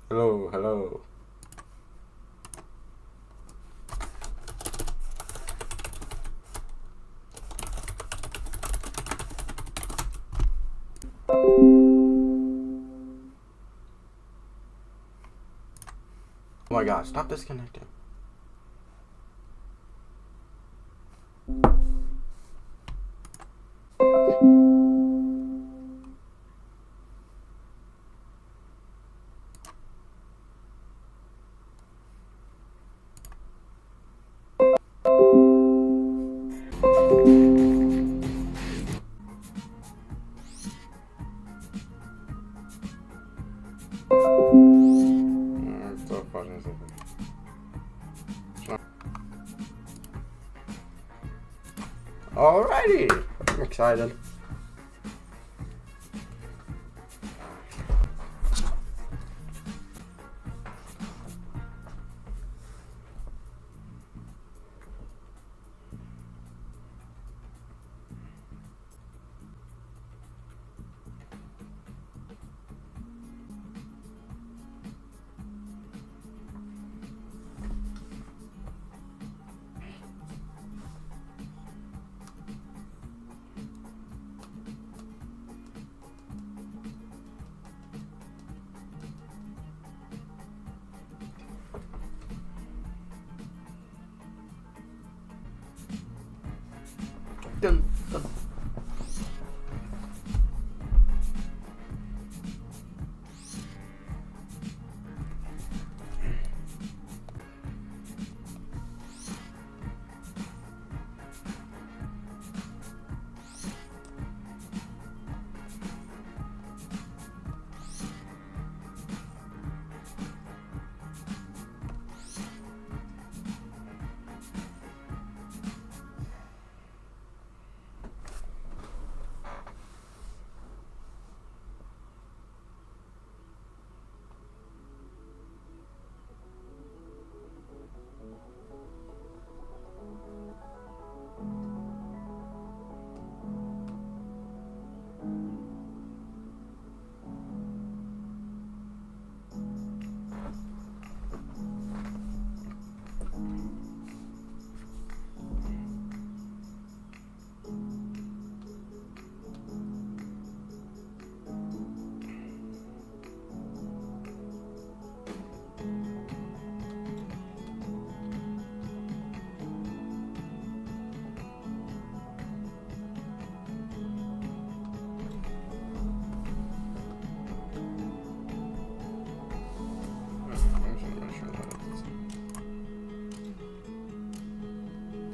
Hello, hello. Oh my gosh, stop disconnecting. It's so fucking stupid. Alrighty, I'm excited. Dun, dun.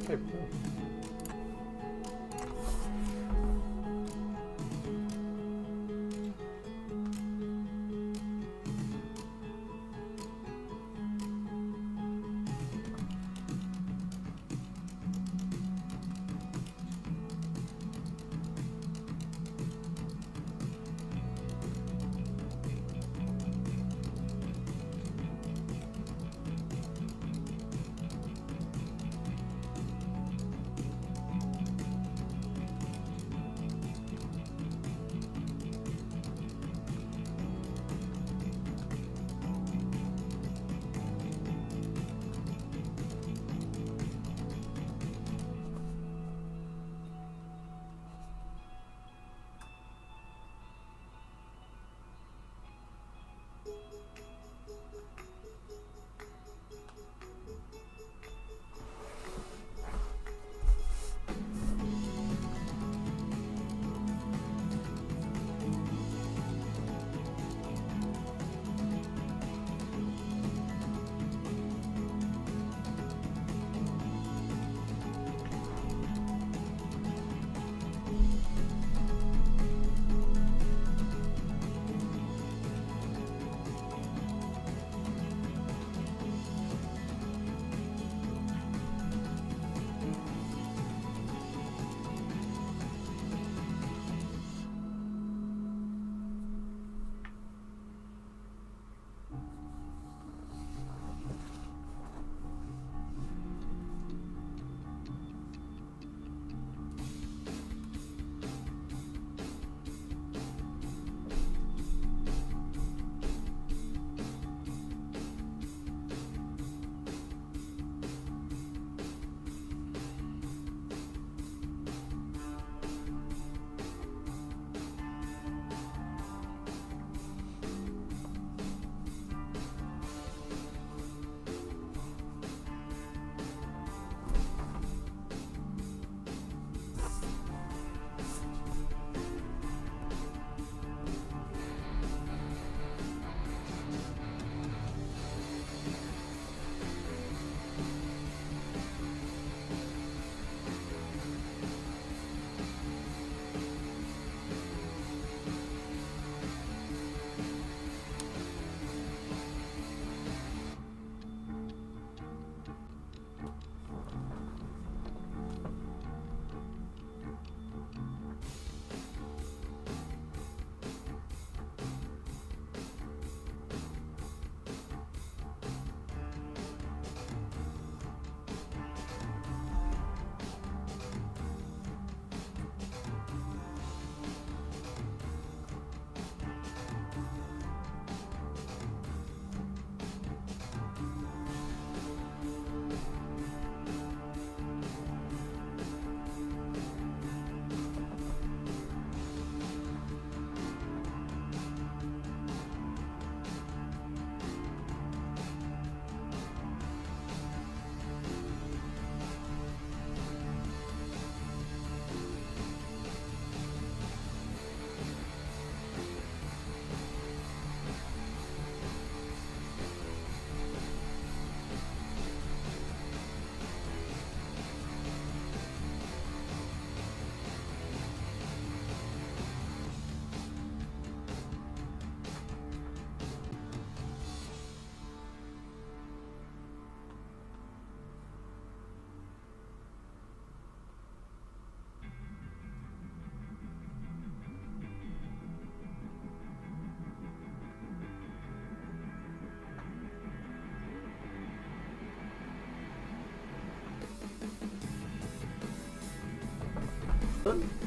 Hey, bro. open.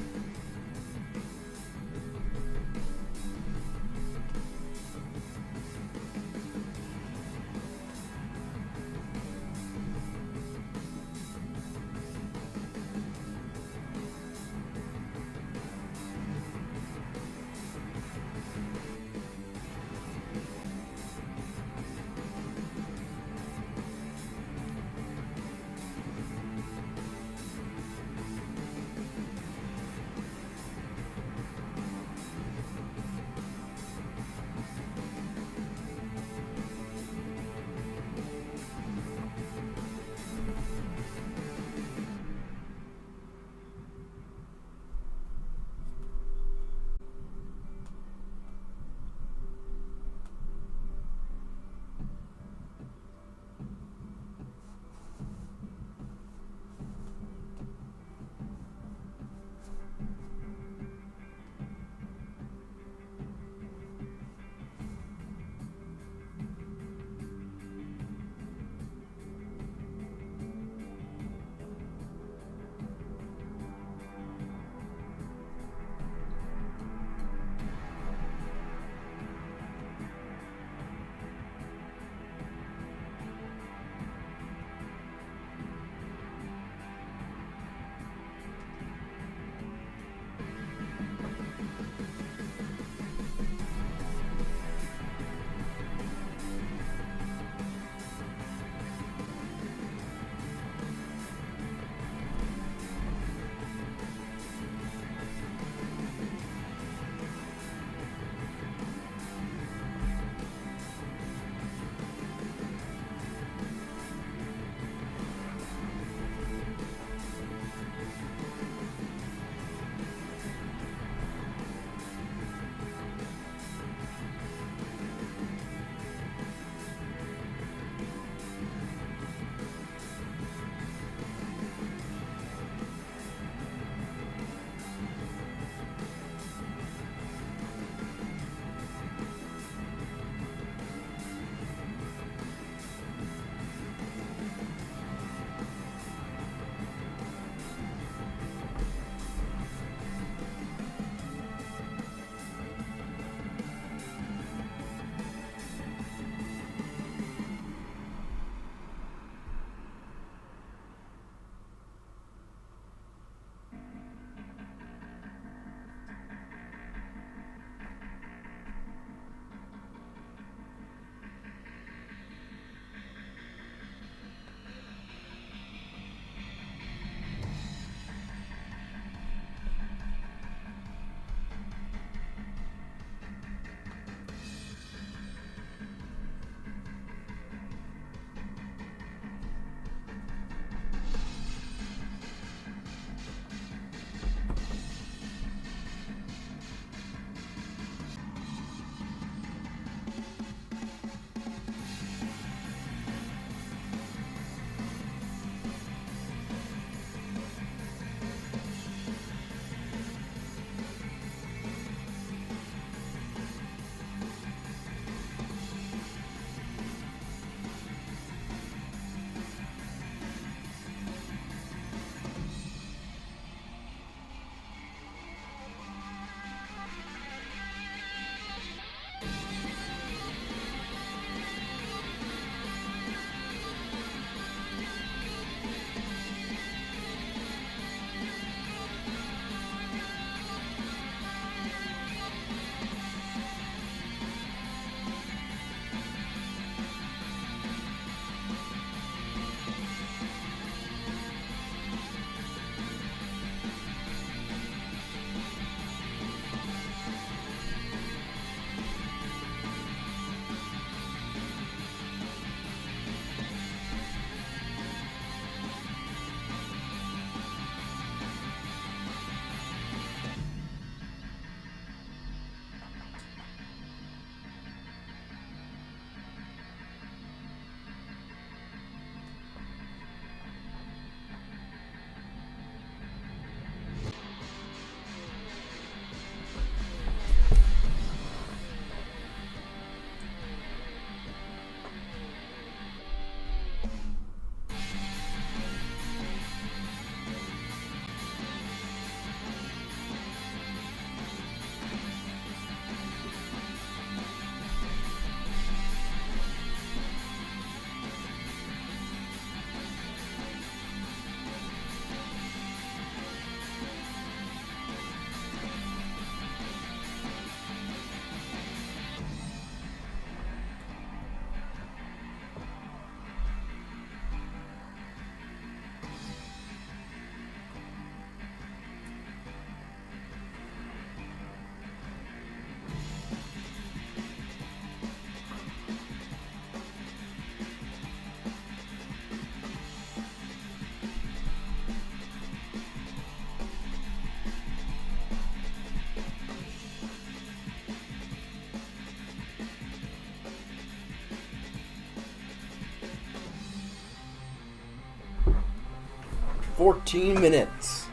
14 minutes.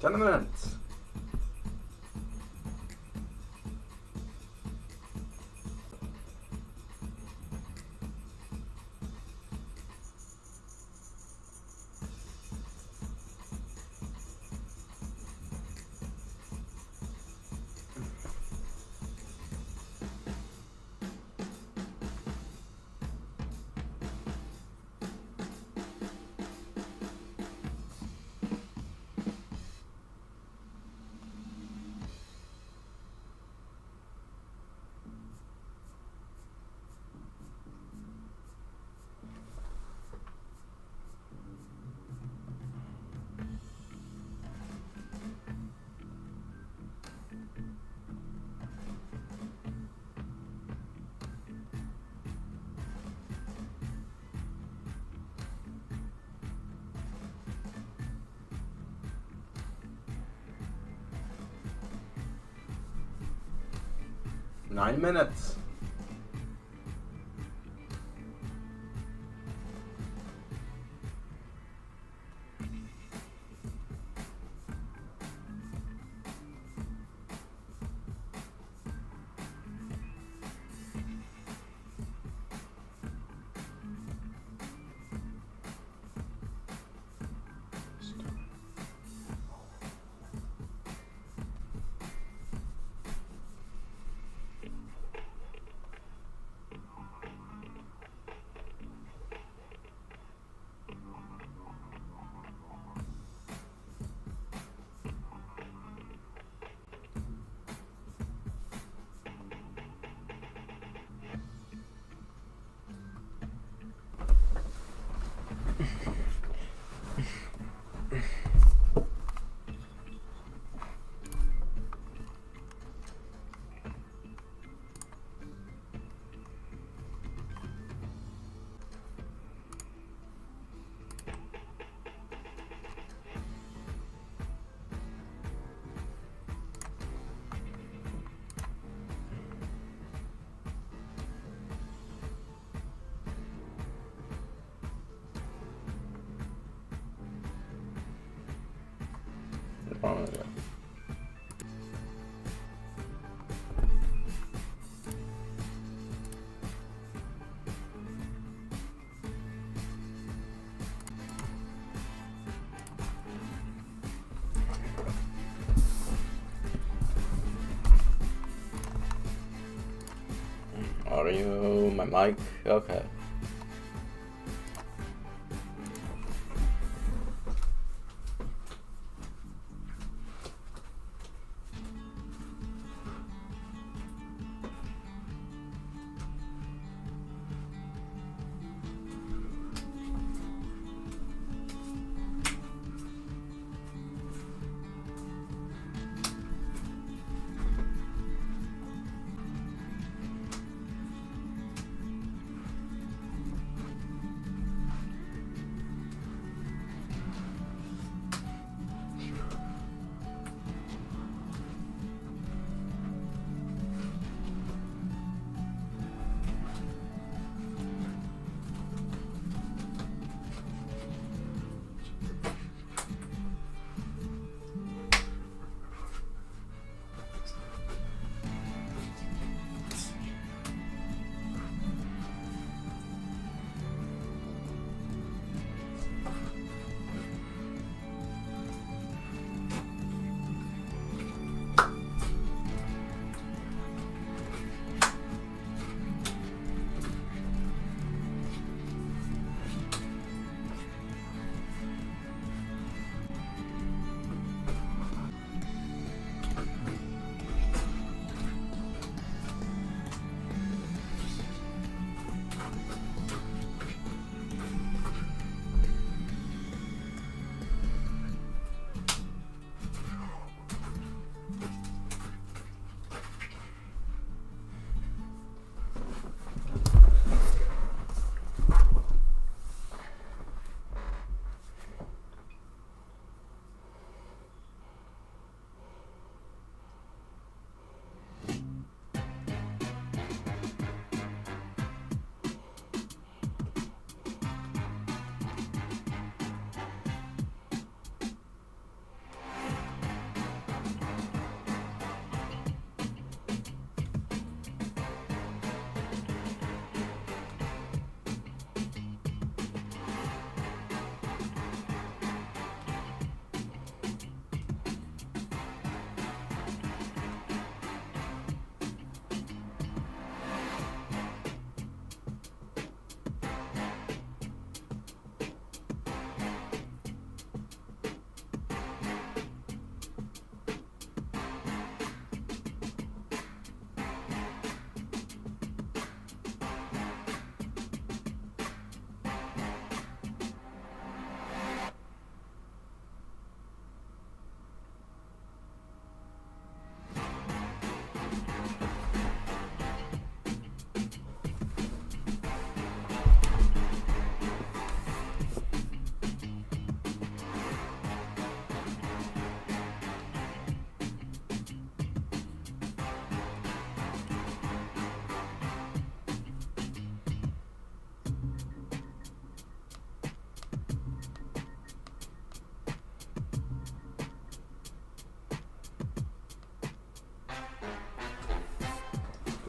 Tournaments. 9 minutes. Audio, my mic, okay.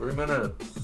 3 minutes.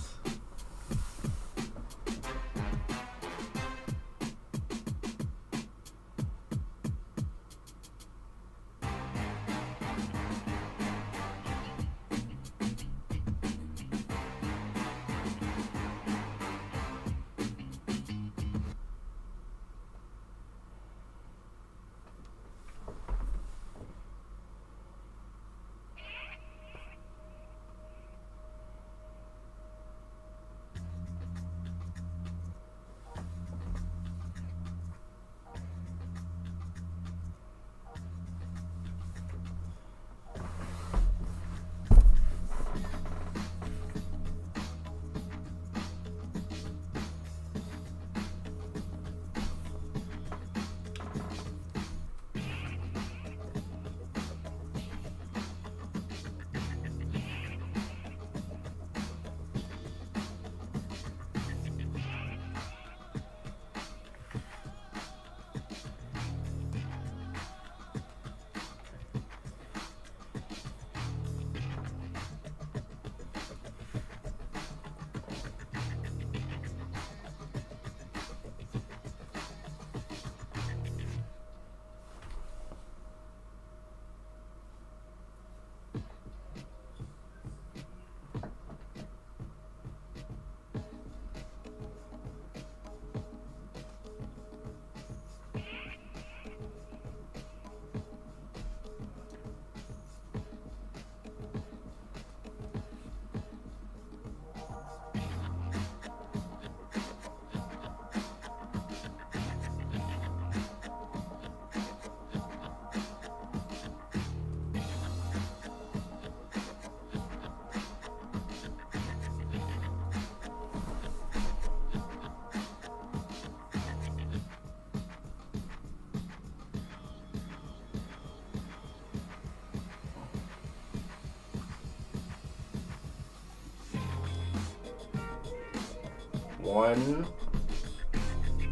One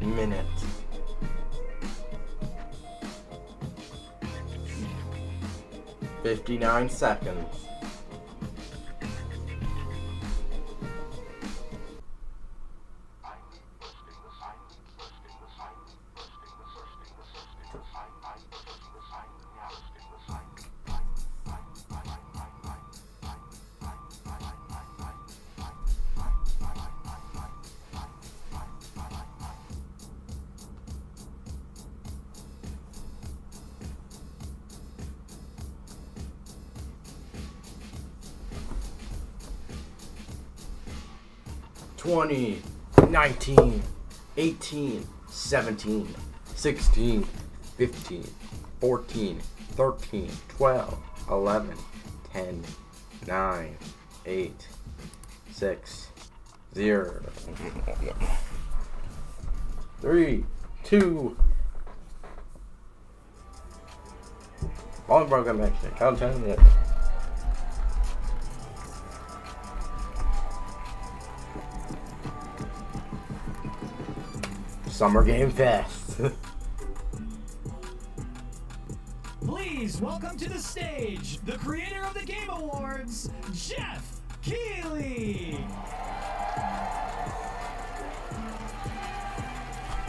minute. $59 seconds. $20, $19, $18, $17, $16, $15, $14, $13, $12, $11, $10, $9, $8, $6, $0, $3, $2. Long program action. Count 10 minutes. Summer Game Fest. Please welcome to the stage the creator of the Game Awards, Jeff Keighley.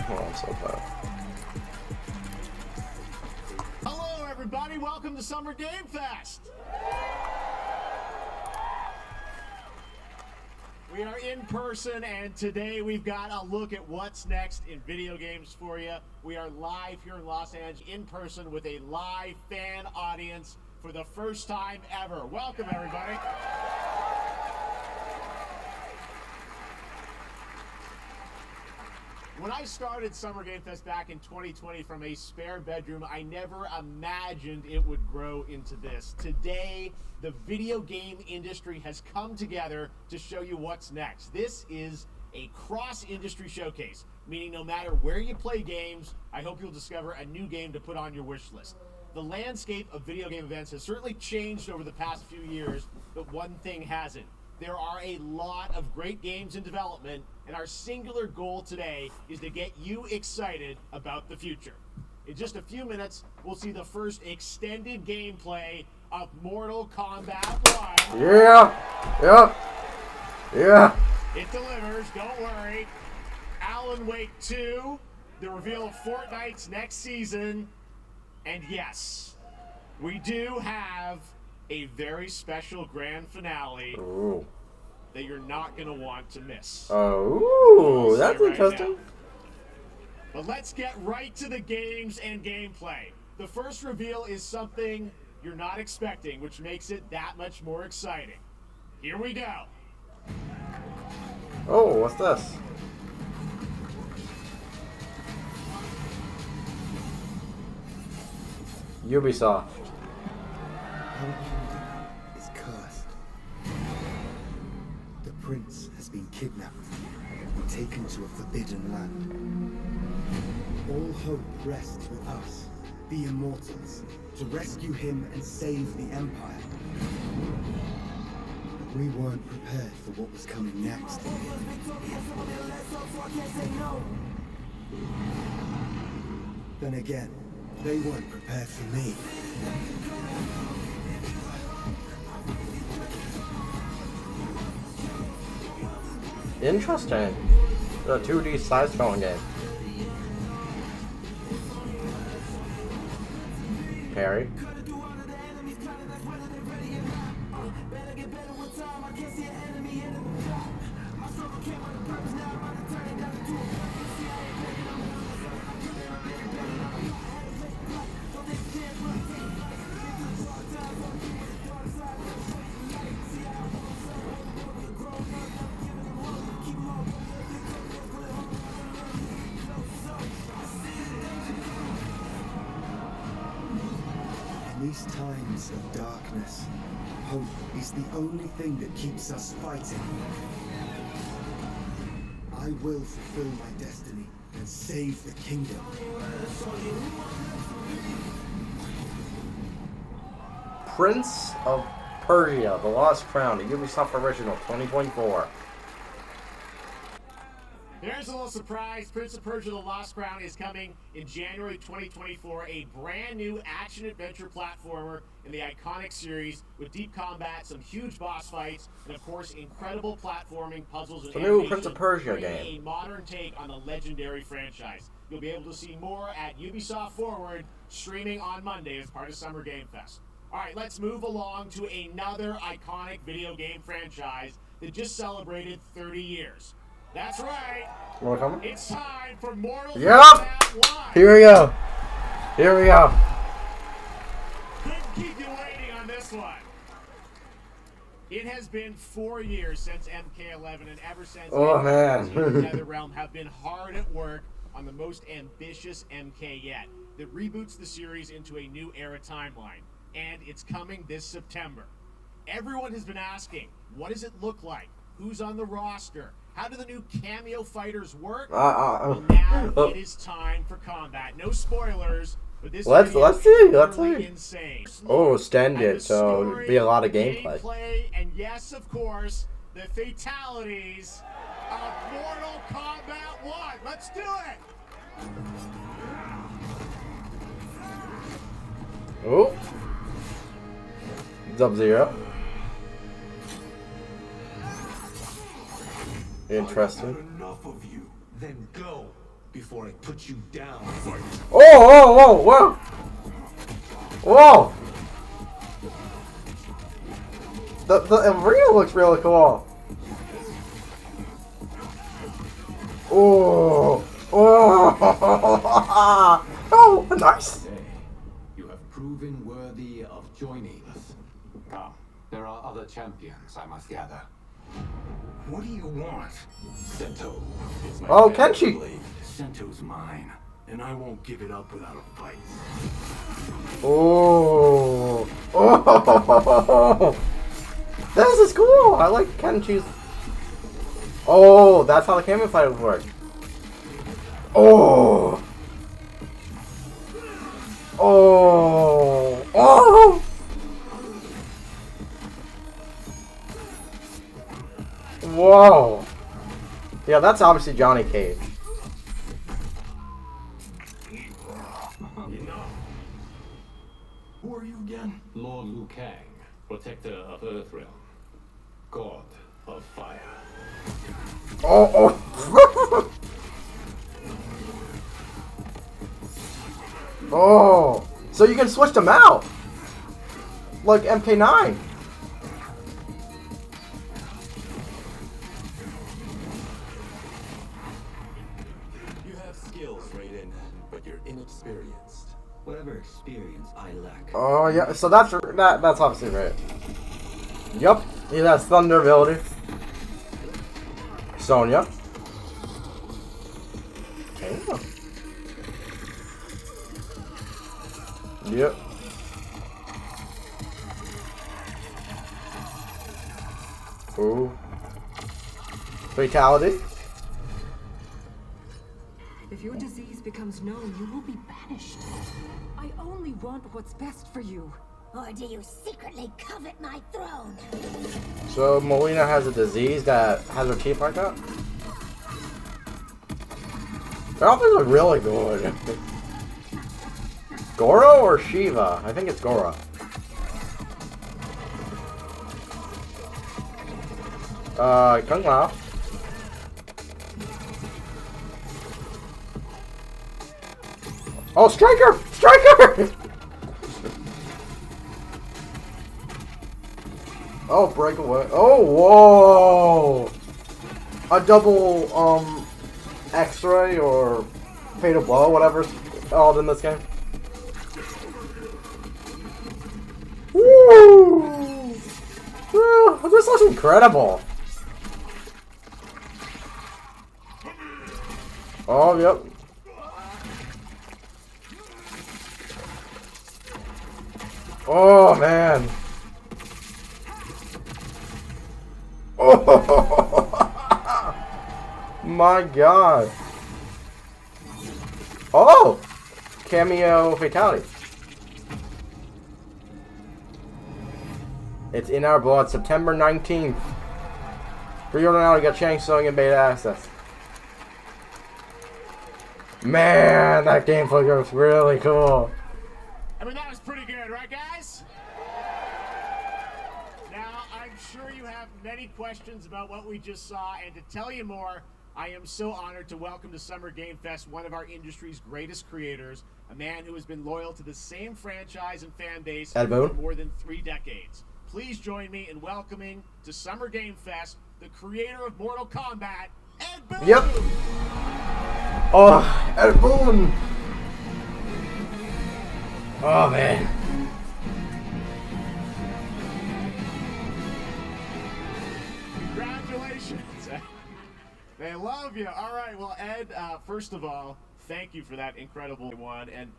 Oh, I'm so proud. Hello, everybody. Welcome to Summer Game Fest. We are in person, and today we've got a look at what's next in video games for you. We are live here in Los Angeles, in person with a live fan audience for the first time ever. Welcome, everybody. When I started Summer Game Fest back in 2020 from a spare bedroom, I never imagined it would grow into this. Today, the video game industry has come together to show you what's next. This is a cross-industry showcase, meaning no matter where you play games, I hope you'll discover a new game to put on your wish list. The landscape of video game events has certainly changed over the past few years, but one thing hasn't. There are a lot of great games in development, and our singular goal today is to get you excited about the future. In just a few minutes, we'll see the first extended gameplay of Mortal Kombat 1. Yeah. Yep. Yeah. It delivers, don't worry. Alan Wake 2, the reveal of Fortnite's next season. And yes, we do have a very special grand finale Ooh. that you're not going to want to miss. Oh, that's Right interesting. now. But let's get right to the games and gameplay. The first reveal is something you're not expecting, which makes it that much more exciting. Here we go. Oh, what's this? Ubisoft. Our kingdom is cursed. The prince has been kidnapped and taken to a forbidden land. All hope rests with us, the immortals, to rescue him and save the empire. But we weren't prepared for what was coming next. Then again, they weren't prepared for me. Interesting. The 2D side-scrolling game. Parry. In these times of darkness, hope is the only thing that keeps us fighting. I will fulfill my destiny and save the kingdom. Prince of Persia: The Lost Crown, a Ubisoft original, 2024. There's a little surprise. Prince of Persia: The Lost Crown is coming in January 2024. A brand new action-adventure platformer in the iconic series with deep combat, some huge boss fights, and of course, incredible platforming, puzzles, and It's a new animation, Prince of Persia bringing game. a modern take on the legendary franchise. You'll be able to see more at Ubisoft Forward, streaming on Monday as part of Summer Game Fest. All right, let's move along to another iconic video game franchise that just celebrated 30 years. That's right. More coming? It's time for Mortal Yep. Kombat 1. Here we go. Here we go. Couldn't keep you waiting on this one. It has been 4 years since MK11, and ever since, Oh, man. NetherRealm have been hard at work on the most ambitious MK yet that reboots the series into a new era timeline, and it's coming this September. Everyone has been asking, what does it look like? Who's on the roster? How do the new cameo fighters work? Well, now it is time for combat. No spoilers, but this Let's video see, is let's literally see. insane. Oh, extended, And the so it'd be a lot of story, gameplay. And yes, of course, the fatalities of Mortal Kombat 1. Let's do it. Oh. Sub-Zero. Interesting. Enough of you. Then go before I put you down. Fight. Oh, whoa, whoa, whoa! Whoa! The arena looks really cool. Oh, oh, oh, nice. Today, you have proven worthy of joining us. Come, there are other champions I must gather. What do you want? Sento is my Oh, favorite Kenshi. blade. Sento's mine, and I won't give it up without a fight. Oh, oh, this is cool. I like Kenshi's. Oh, that's how the camera fight works. Oh, oh, oh. Whoa. Yeah, that's obviously Johnny Cage. Enough. Who are you again? Lord Liu Kang, protector of Earthrealm, god of fire. Oh, oh. Oh. So you can switch them out. Like MK9. You have skills, Raiden, but you're inexperienced. Whatever experience I lack. Oh yeah, so that's obviously right. Yup, he has thunder ability. Sonya. Damn. Yep. Ooh. Fatality. If your disease becomes known, you will be banished. I only want what's best for you. Or do you secretly covet my throne? So Melina has a disease that has her teeth like that? Their outfits are really good. Goro or Shiva? I think it's Goro. Kung Lao. Oh, Striker! Striker! Oh, breakaway. Oh, whoa! A double, X-ray or fatal blow, whatever's called in this game. Woo! Woo! This looks incredible. Oh, yep. Oh, man. Oh, my God. Oh, cameo fatality. It's in our blood, September 19th. Pre-order now to get Shang Tsung and beta access. Man, that gameplay looks really cool. I mean, that was pretty good, right, guys? Now, I'm sure you have many questions about what we just saw, and to tell you more, I am so honored to welcome to Summer Game Fest one of our industry's greatest creators, a man who has been loyal to the same franchise and fan base Ed for Boon. more than 3 decades. Please join me in welcoming to Summer Game Fest the creator of Mortal Kombat, Ed Boon! Yep. Oh, Ed Boon. Oh, man. Congratulations. They love you. All right. Well, Ed, first of all, thank you for that incredible one. And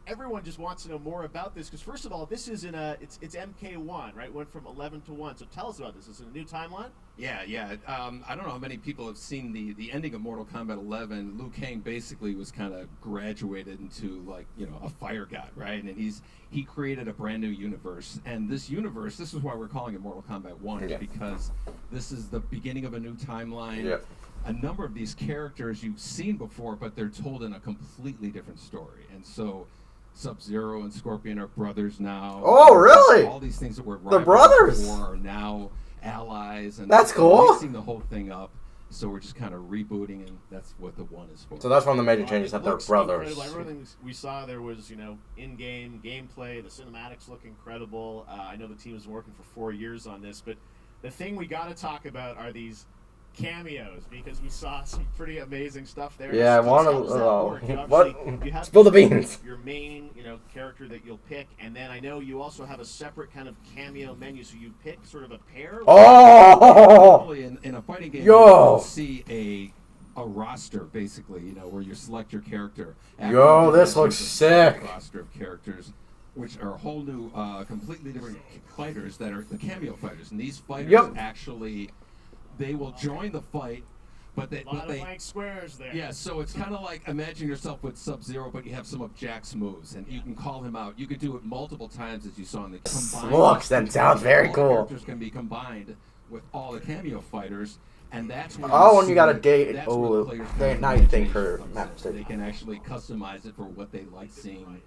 everyone just wants to know more about this because, first of all, this is it's MK1, right? Went from 11 to 1. So tell us about this. Is it a new timeline? Yeah. I don't know how many people have seen the ending of Mortal Kombat 11. Liu Kang basically was kind of graduated into, like, you know, a fire god, right? And he created a brand new universe. And this universe, this is why we're calling it Mortal Kombat 1, Yeah. because this is the beginning of a new timeline. Yeah. A number of these characters you've seen before, but they're told in a completely different story. And so Sub-Zero and Scorpion are brothers now. Oh, really? All these things that were The brothers before are now allies, and that's cool. Mixing the whole thing up, so we're just kind of rebooting, and that's what the 1 is for. So that's one of the major changes, that they're Looks brothers. incredible. Everything we saw there was, you know, in-game gameplay. The cinematics look incredible. I know the team has been working for 4 years on this, but the thing we got to talk about are these cameos, because we saw some pretty amazing stuff there. Yeah, I want to. to. Spill the beans. Your main, you know, character that you'll pick, and then I know you also have a separate kind of cameo menu, so you pick sort of a pair. Oh! Normally in a fighting game, Yo! you'll see a roster, basically, you know, where you select your character. Yo, this looks sick. Roster of characters, which are a whole new, completely different fighters that are the cameo fighters, and these fighters actually. They will join the fight, but they... A lot of blank squares there. Yeah, so it's kind of like, imagine yourself with Sub-Zero, but you have some of Jack's moves, and you can call him out. You could do it multiple times, as you saw in the combined... Looks, that sounds very all cool. Characters can be combined with all the cameo fighters, and that's when... Oh, and you got a date... that's Oh, when the players day can night thing change for from Map this. City. They can actually customize it for what they like seeing,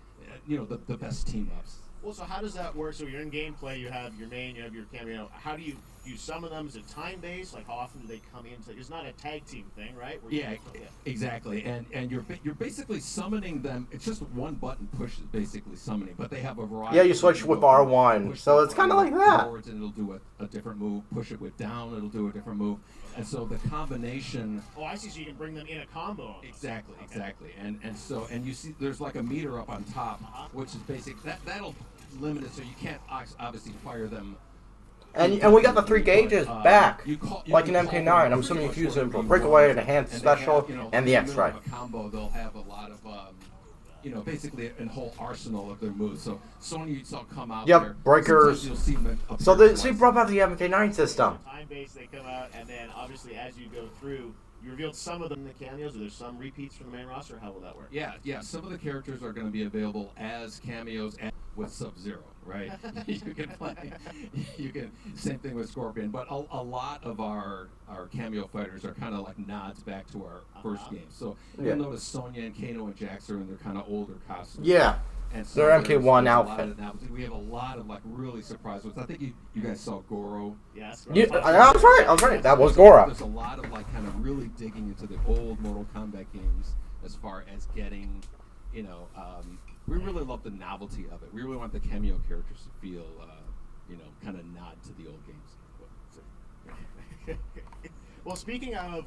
you know, the best team-ups. Well, so how does that work? So you're in gameplay, you have your main, you have your cameo. How do you Do you summon them? Is it time-based? Like, how often do they come in? It's not a tag team thing, right? Where Yeah, exactly. And you're basically summoning them. It's just one button push is basically summoning, but they have a variety. Yeah, you switch with R1, so it's kind of like that. Forwards and it'll do a different move. Push it with down, it'll do a different move. And so the combination. Oh, I see. So you can bring them in a combo. Almost. Exactly, exactly. And you see there's like a meter up on top, which is basic. That'll limit it so you can't obviously fire them. And we got the 3 gauges back, like an can MK9. call I'm assuming you can use it for breakaway, an enhanced special, and the X-ray. A combo, they'll have a lot of, basically a whole arsenal of their moves. So Sony you saw come out there. Breakers. You'll see them So they brought back the MK9 system. Time-based, they come out, and then obviously as you go through, you revealed some of them in the cameos. Are there some repeats from the main roster? How will that work? Yeah. Some of the characters are going to be available as cameos with Sub-Zero, right? You can play. Same thing with Scorpion. But a lot of our cameo fighters are kind of like nods back to our first game. So you'll notice Sonya and Kano and Jax are in their kind of older costumes. Yeah. And so their MK1 outfit. We have a lot of like really surprise ones. I think you guys saw Goro. Yes. Yeah, I was right. That was Goro. There's a lot of like kind of really digging into the old Mortal Kombat games as far as getting, we really love the novelty of it. We really want the cameo characters to feel, kind of nod to the old games. Well, speaking of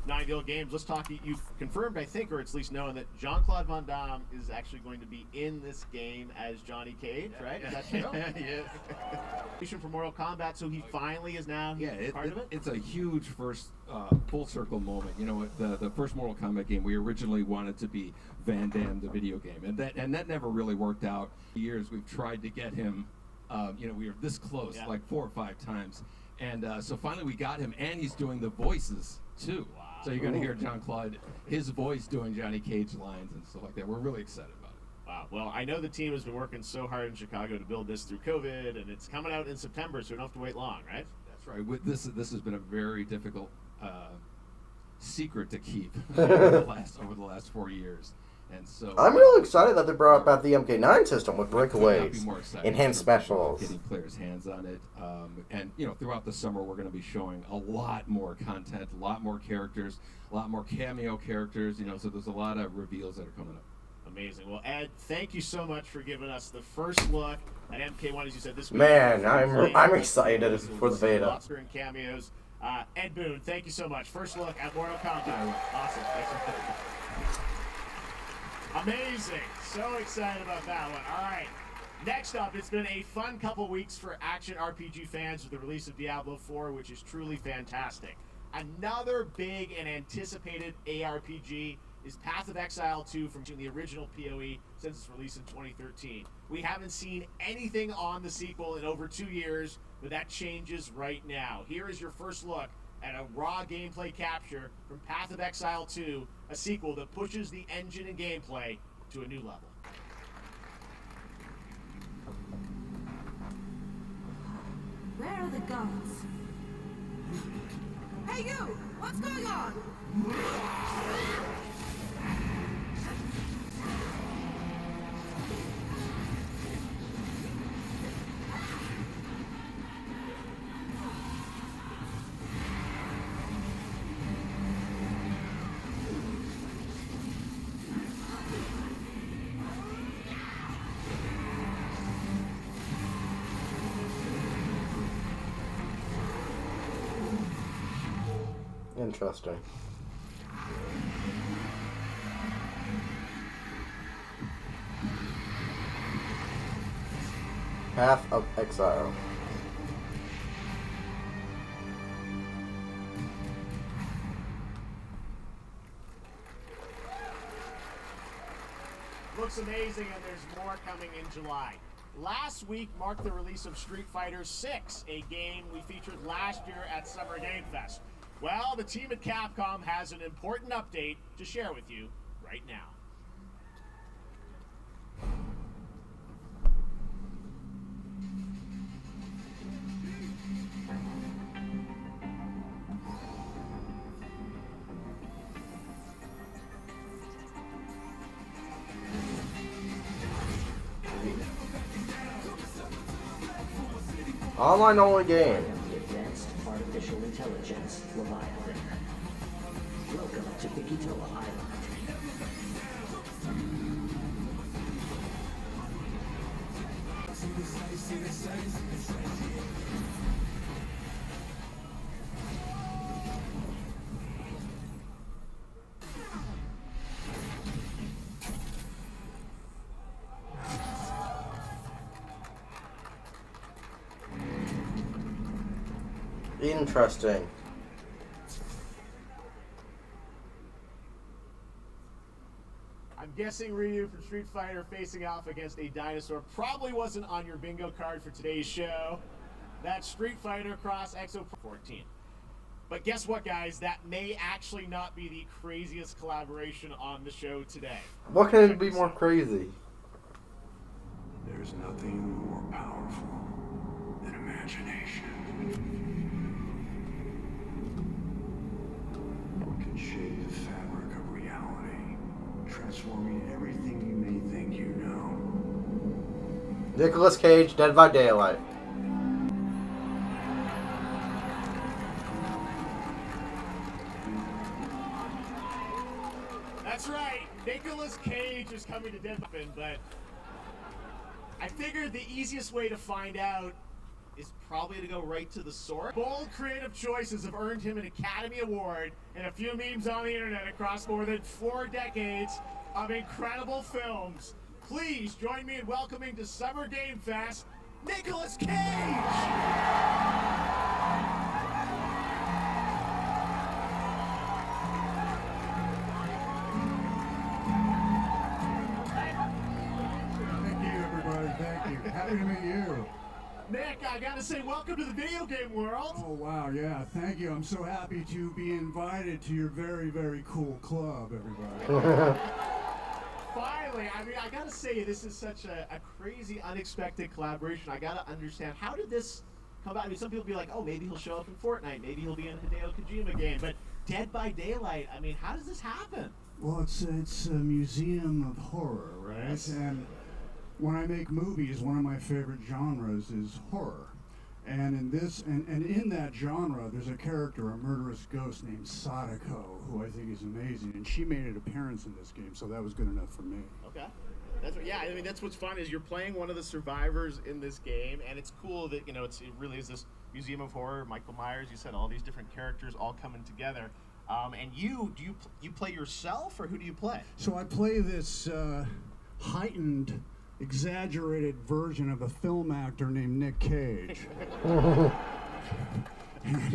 9 games, let's talk. You've confirmed, I think, or it's at least known that Jean-Claude Van Damme is actually going to be in this game as Johnny Cage, right? Is that true? Yeah. For Mortal Kombat, so he finally is now part of it? It's a huge first full circle moment. The first Mortal Kombat game, we originally wanted to be Van Damme, the video game, and that never really worked out. For years we've tried to get him. We were this close, like 4 or 5 times. And so finally we got him, and he's doing the voices, too. Wow. So you're going to hear Jean-Claude, his voice doing Johnny Cage lines and stuff like that. We're really excited about it. Wow. Well, I know the team has been working so hard in Chicago to build this through COVID, and it's coming out in September, so we don't have to wait long, right? That's right. This has been a very difficult secret to keep over the last 4 years. And so I'm really excited that they brought back the MK9 system with breakaways, enhanced specials. Getting players' hands on it, and throughout the summer we're going to be showing a lot more content, a lot more characters, a lot more cameo characters. So there's a lot of reveals that are coming up. Amazing. Well, Ed, thank you so much for giving us the first look at MK1. As you said, this week. Man, I'm excited for the beta. Lots of cameos. Ed Boon, thank you so much. First look at Mortal Kombat. Awesome. Thanks. Amazing. So excited about that one. All right. Next up, it's been a fun couple weeks for action RPG fans with the release of Diablo 4, which is truly fantastic. Another big and anticipated ARPG is Path of Exile 2 from the original PoE since its release in 2013. We haven't seen anything on the sequel in over 2 years, but that changes right now. Here is your first look at a raw gameplay capture from Path of Exile 2, a sequel that pushes the engine and gameplay to a new level. Where are the guns? Hey you! What's going on? Interesting. Path of Exile. Looks amazing, and there's more coming in July. Last week marked the release of Street Fighter 6, a game we featured last year at Summer Game Fest. Well, the team at Capcom has an important update to share with you right now. Online only game. to Pikitoa Island. Interesting. I'm guessing Ryu from Street Fighter facing off against a dinosaur probably wasn't on your bingo card for today's show. That's Street Fighter Cross Exo 14. But guess what, guys? That may actually not be the craziest collaboration on the show today. What could be more crazy? There's nothing more powerful than imagination. It can shape the fabric of reality, transforming everything you may think you know. Nicolas Cage, Dead by Daylight. That's right. Nicolas Cage is coming to Dead by, but I figured the easiest way to find out is probably to go right to the source. Bold creative choices have earned him an Academy Award and a few memes on the internet across more than 4 decades of incredible films. Please join me in welcoming to Summer Game Fest, Nicolas Cage! Thank you. Happy to meet you. Nick, I gotta say, welcome to the video game world. Oh, wow, yeah, thank you. I'm so happy to be invited to your very, very cool club, everybody. Finally, I mean, I gotta say, this is such a crazy, unexpected collaboration. I gotta understand, how did this come about? I mean, some people be like, oh, maybe he'll show up in Fortnite, maybe he'll be in a Hideo Kojima game, but Dead by Daylight, I mean, how does this happen? Well, it's a museum of horror, right? Yes. And when I make movies, one of my favorite genres is horror. And in this, and in that genre, there's a character, a murderous ghost named Sadako, who I think is amazing. And she made an appearance in this game, so that was good enough for me. Okay. That's what, yeah, I mean, that's what's fun is you're playing one of the survivors in this game, and it's cool that, you know, it really is this museum of horror. Michael Myers, you said all these different characters all coming together. And you play yourself, or who do you play? So I play this heightened, exaggerated version of a film actor named Nick Cage. And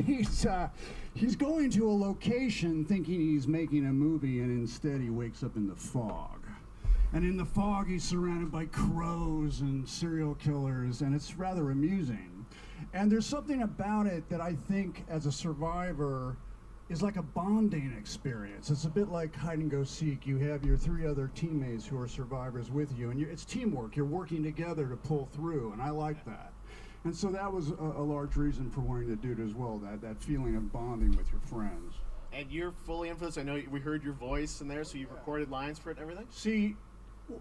he's going to a location thinking he's making a movie, and instead he wakes up in the fog. And in the fog he's surrounded by crows and serial killers, and it's rather amusing. And there's something about it that I think as a survivor is like a bonding experience. It's a bit like hide and go seek. You have your 3 other teammates who are survivors with you, and it's teamwork. You're working together to pull through, and I like that. And so that was a large reason for wanting to do it as well, that feeling of bonding with your friends. And you're fully in for this. I know we heard your voice in there, so you've recorded lines for it and everything? See,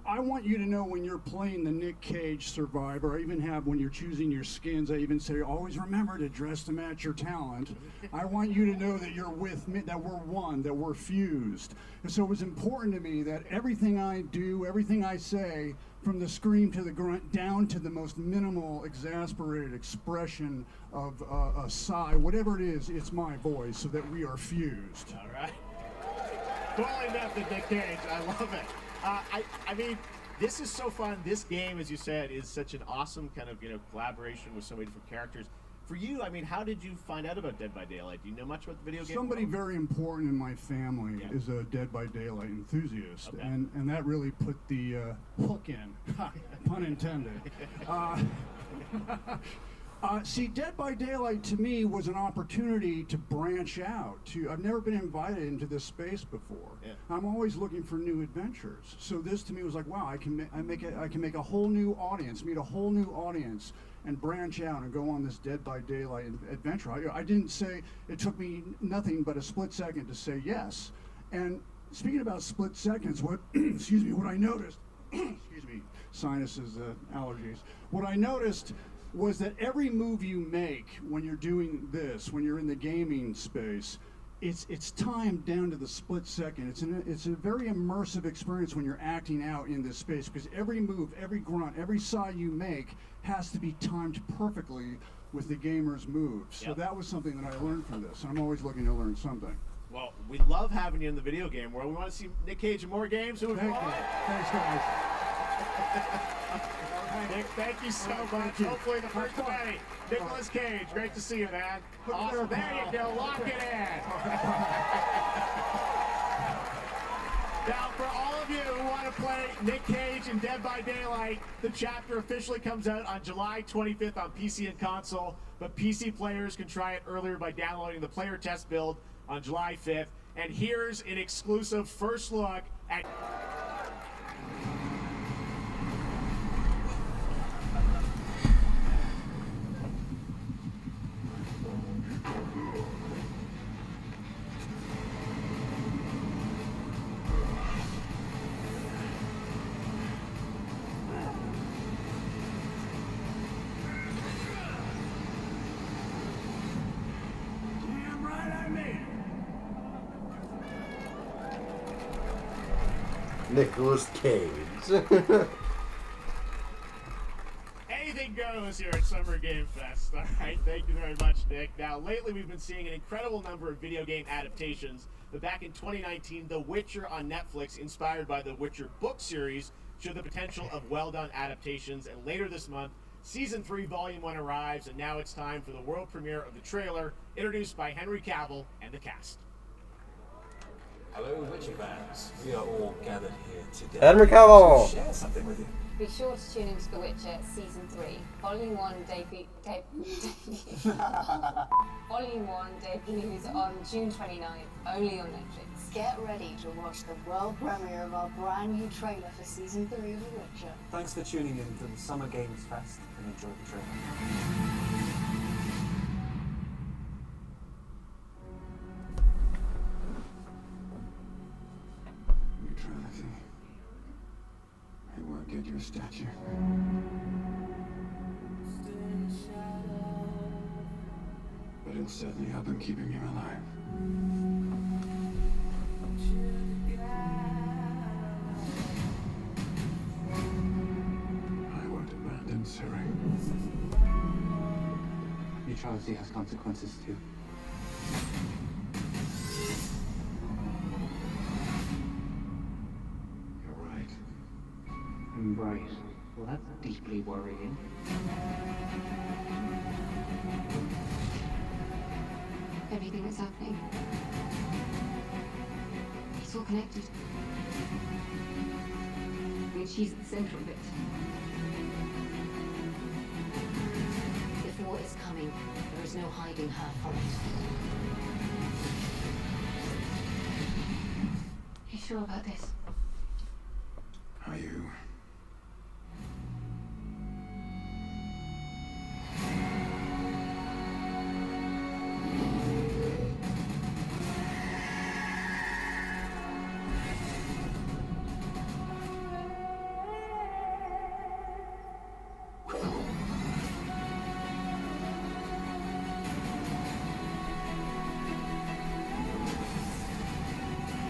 I want you to know when you're playing the Nick Cage survivor, I even have when you're choosing your skins, I even say, always remember to dress to match your talent. I want you to know that you're with me, that we're one, that we're fused. And so it was important to me that everything I do, everything I say, from the scream to the grunt, down to the most minimal, exasperated expression of a sigh, whatever it is, it's my voice, so that we are fused. All right. Totally method, Nick Cage. I love it. I mean, this is so fun. This game, as you said, is such an awesome kind of, collaboration with so many different characters. For you, I mean, how did you find out about Dead by Daylight? Do you know much about the video game? Somebody very important in my family is a Dead by Daylight enthusiast, Okay. and that really put the hook in, pun intended. See, Dead by Daylight to me was an opportunity to branch out. I've never been invited into this space before. Yeah. I'm always looking for new adventures. So this to me was like, wow, I can make a whole new audience, meet a whole new audience, and branch out and go on this Dead by Daylight adventure. I didn't say, it took me nothing but a split second to say yes. And speaking about split seconds, what what I noticed, excuse me, sinuses, allergies. What I noticed was that every move you make when you're doing this, when you're in the gaming space, it's timed down to the split second. It's a very immersive experience when you're acting out in this space, because every move, every grunt, every sigh you make has to be timed perfectly with the gamer's moves. So that was something that I learned from this, and I'm always looking to learn something. Well, we love having you in the video game world. We want to see Nick Cage in more games. Thank you. Thanks, guys. Nick, thank you so much. Hopefully the first of many. Nicolas Cage, great to see you, man. Awesome. There you go. Lock it in. Now, for all of you who want to play Nick Cage in Dead by Daylight, the chapter officially comes out on July 25th on PC and console, but PC players can try it earlier by downloading the player test build on July 5th. And here's an exclusive first look at... Nicolas Cage. Anything goes here at Summer Game Fest. All right, thank you very much, Nick. Now, lately we've been seeing an incredible number of video game adaptations. But back in 2019, The Witcher on Netflix, inspired by the Witcher book series, showed the potential of well-done adaptations. And later this month, Season 3, Volume 1 arrives, and now it's time for the world premiere of the trailer, introduced by Henry Cavill and the cast. Hello, Witcher fans. We are all gathered here today Henry Cavill. to share something with you. Be sure to tune into The Witcher Season 3. Volume 1 Volume 1 debuts on June 29th, only on Netflix. Get ready to watch the world premiere of our brand new trailer for Season 3 of The Witcher. Thanks for tuning in to the Summer Games Fest and enjoy the trailer. Neutrality. I won't get your statue. But it'll certainly help in keeping him alive. I won't abandon Ciri. Neutrality has consequences too. You're right. I'm right. Well, that's deeply worrying. Everything that's happening, it's all connected. I mean, she's at the center of it. If war is coming, there is no hiding her from it. You sure about this? Are you?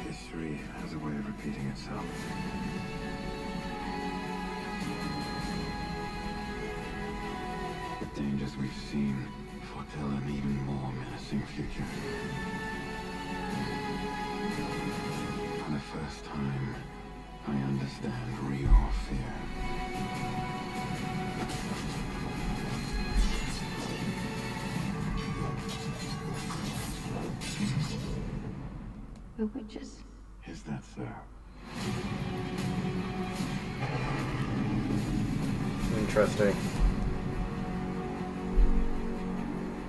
History has a way of repeating itself. The dangers we've seen foretell an even more menacing future. For the first time, I understand real fear. The witches. Is that so? Interesting.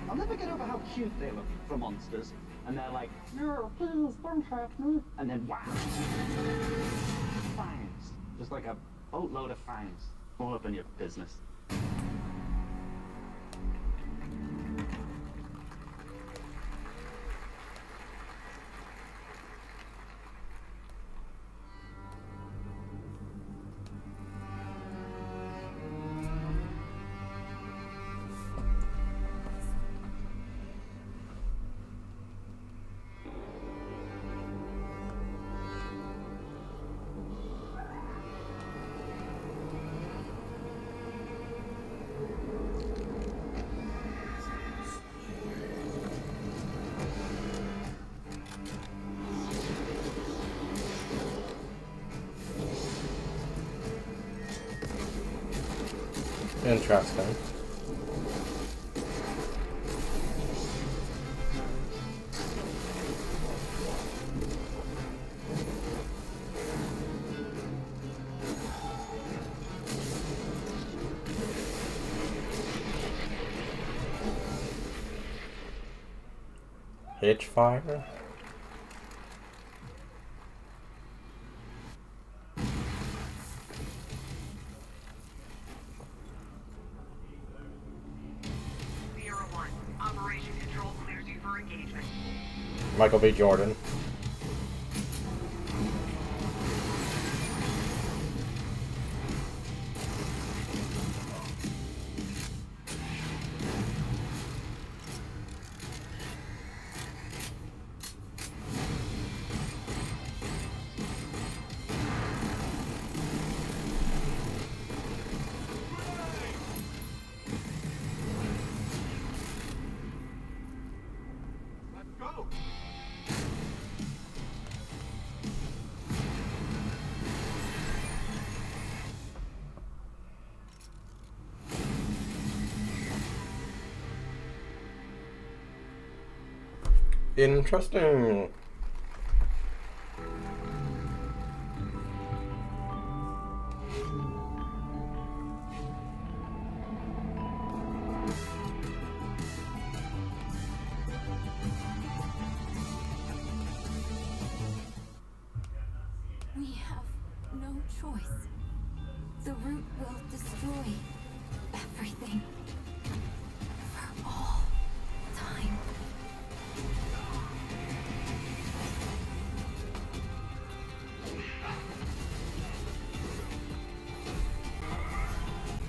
I'll never get over how cute they look for monsters. And they're like, no, please don't hurt me. And then wow. Fangs. Just like a boatload of fangs. All up in your business. Interesting. Hitchfire? Michael B. Jordan. Interesting. We have no choice. The root will destroy everything. For all time.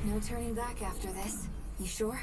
No turning back after this. You sure?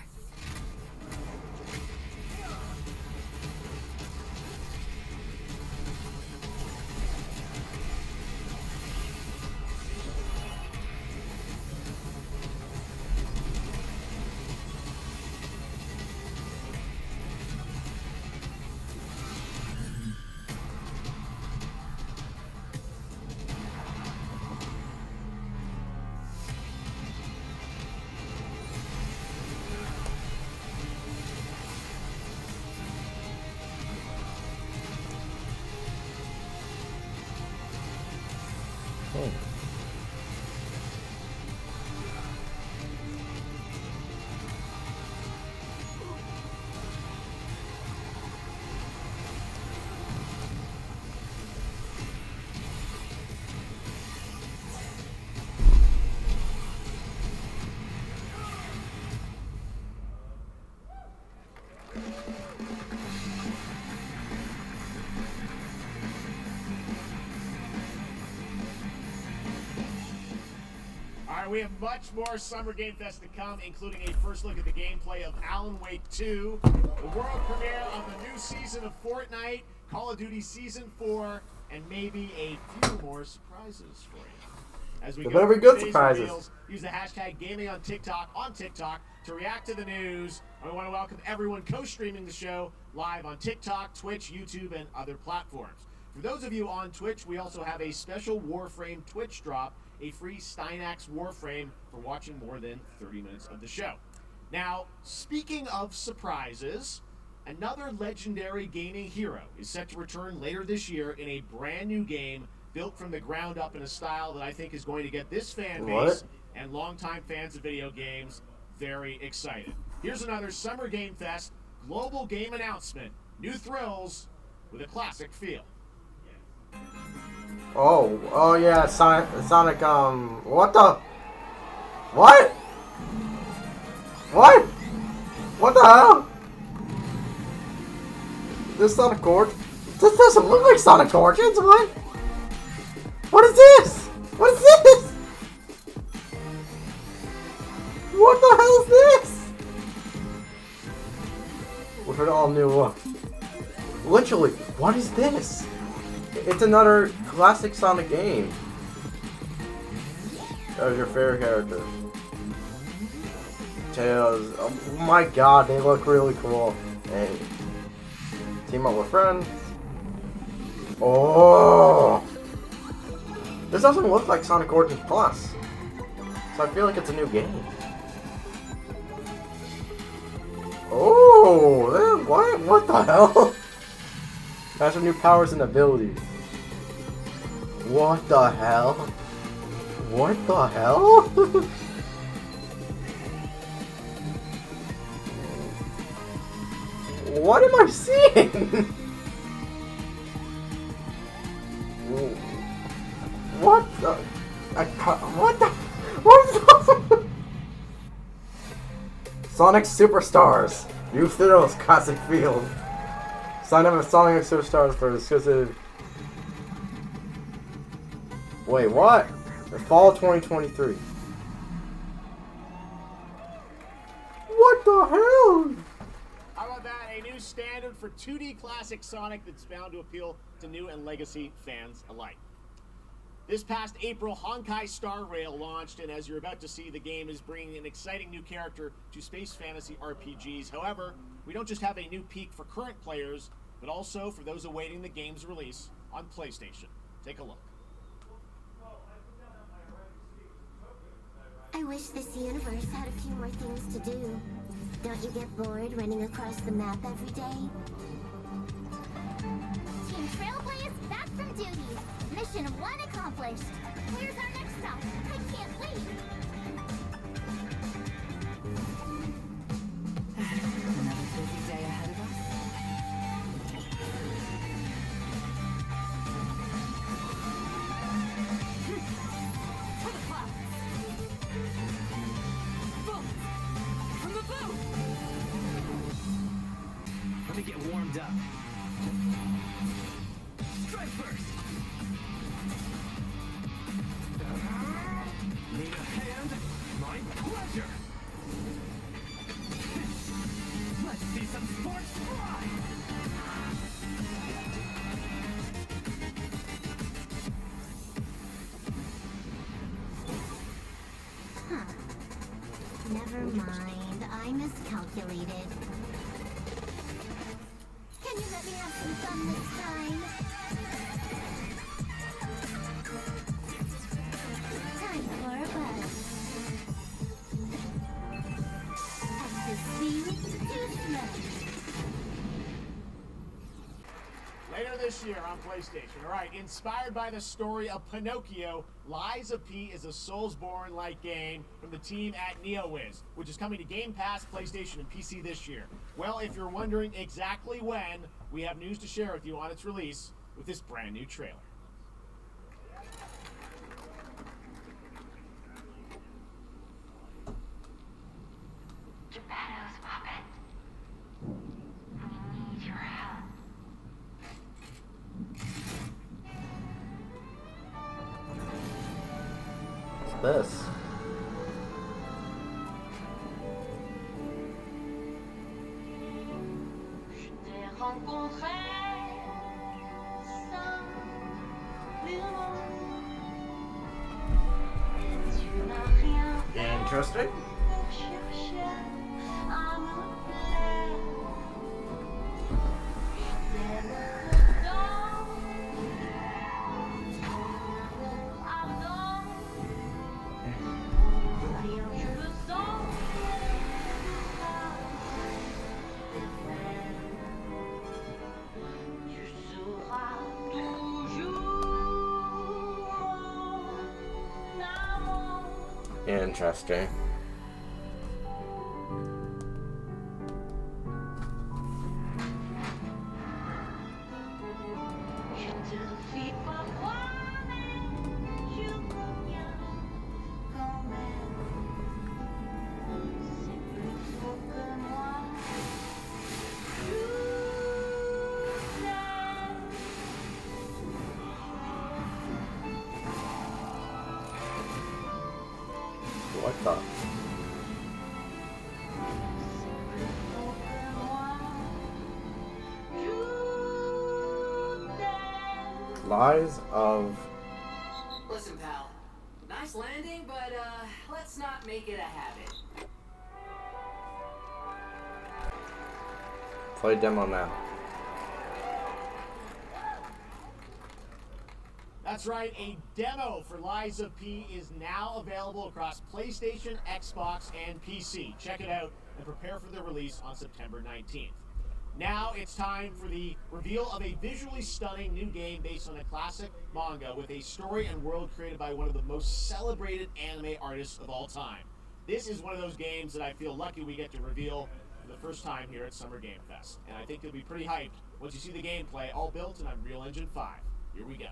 We have much more Summer Game Fest to come, including a first look at the gameplay of Alan Wake 2, the world premiere of the new season of Fortnite, Call of Duty Season 4, and maybe a few more surprises for you. As we There go better be through good today's surprises. reveals, use the hashtag gaming on TikTok to react to the news. And we want to welcome everyone co-streaming the show live on TikTok, Twitch, YouTube, and other platforms. For those of you on Twitch, we also have a special Warframe Twitch drop, a free Steinax Warframe for watching more than 30 minutes of the show. Now, speaking of surprises, another legendary gaming hero is set to return later this year in a brand new game built from the ground up in a style that I think is going to get this fan base and longtime fans of video games very excited. Here's another Summer Game Fest global game announcement. New thrills with a classic feel. Oh yeah, Sonic, what the? What? What the hell? This Sonic Origins? This doesn't look like Sonic Origins, what? What is this? What is this? What the hell is this? We've heard all new, literally, what is this? It's another classic Sonic game. As your favorite character. Tails. Oh my god, they look really cool. Hey. Team up with friends. Oh! This doesn't look like Sonic Origins Plus. So I feel like it's a new game. Whoa! What? What the hell? That's some new powers and abilities. What the hell? What the hell? What am I seeing? What the? What the? What the? Sonic Superstars! Youth Thrills Classic Field. Sign up at Sonic Superstars for exclusive. Wait, what? Fall 2023. What the hell? How about that? A new standard for 2D classic Sonic that's bound to appeal to new and legacy fans alike. This past April, Honkai Star Rail launched, and as you're about to see, the game is bringing an exciting new character to space fantasy RPGs. However, we don't just have a new peak for current players, but also for those awaiting the game's release on PlayStation. Take a look. I wish this universe had a few more things to do. Don't you get bored running across the map every day? Team Trailblaze back from duty. Mission 1 accomplished. Where's our next stop? I can't wait. Another busy day ahead of us. For the clouds. Boom! From the boot! Let me get warmed up. Strike first. Need a hand? My pleasure. Let's see some sports fly. Huh. Never mind. I miscalculated. Can you let me have some fun this time? Time for a buzz. At the speed too slow. Later this year on PlayStation. All right, inspired by the story of Pinocchio, Lies of P is a Soulsborne-like game from the team at NeoWiz, which is coming to Game Pass, PlayStation, and PC this year. Well, if you're wondering exactly when, we have news to share with you on its release with this brand new trailer. Geppetto's puppet. We need your help. What's this? Interesting. Interesting. What the? Lies of... Listen, pal. Nice landing, but let's not make it a habit. Play demo now. That's right, a demo for Lies of P is now available across PlayStation, Xbox, and PC. Check it out and prepare for their release on September 19th. Now it's time for the reveal of a visually stunning new game based on a classic manga with a story and world created by one of the most celebrated anime artists of all time. This is one of those games that I feel lucky we get to reveal for the first time here at Summer Game Fest. And I think you'll be pretty hyped once you see the gameplay, all built in Unreal Engine 5. Here we go.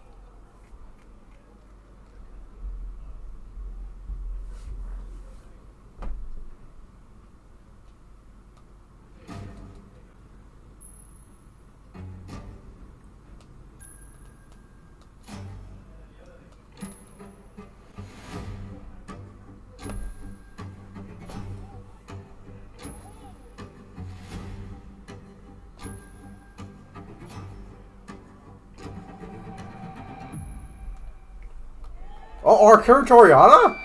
Oh, Arcur Toriana?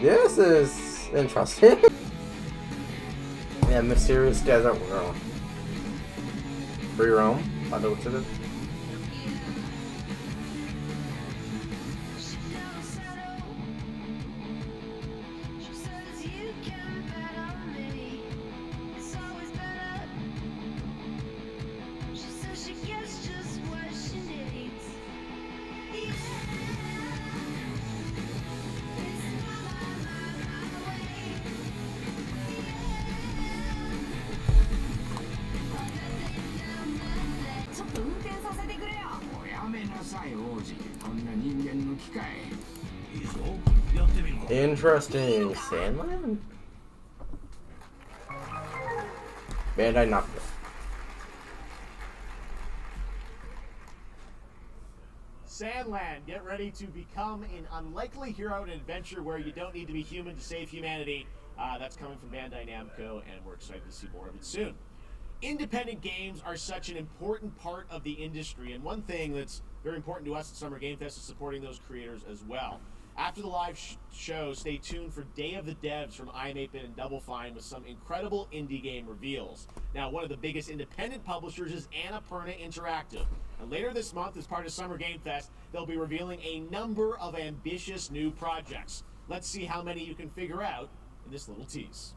This is interesting. Yeah, mysterious desert world. Free roam, by the looks of it. Interesting. Sandland? Bandai Namco. Sandland, get ready to become an unlikely hero in an adventure where you don't need to be human to save humanity. That's coming from Bandai Namco, and we're excited to see more of it soon. Independent games are such an important part of the industry, and one thing that's very important to us at Summer Game Fest is supporting those creators as well. After the live show, stay tuned for Day of the Devs from iam8bit and Double Fine with some incredible indie game reveals. Now, one of the biggest independent publishers is Annapurna Interactive. And later this month, as part of Summer Game Fest, they'll be revealing a number of ambitious new projects. Let's see how many you can figure out in this little tease.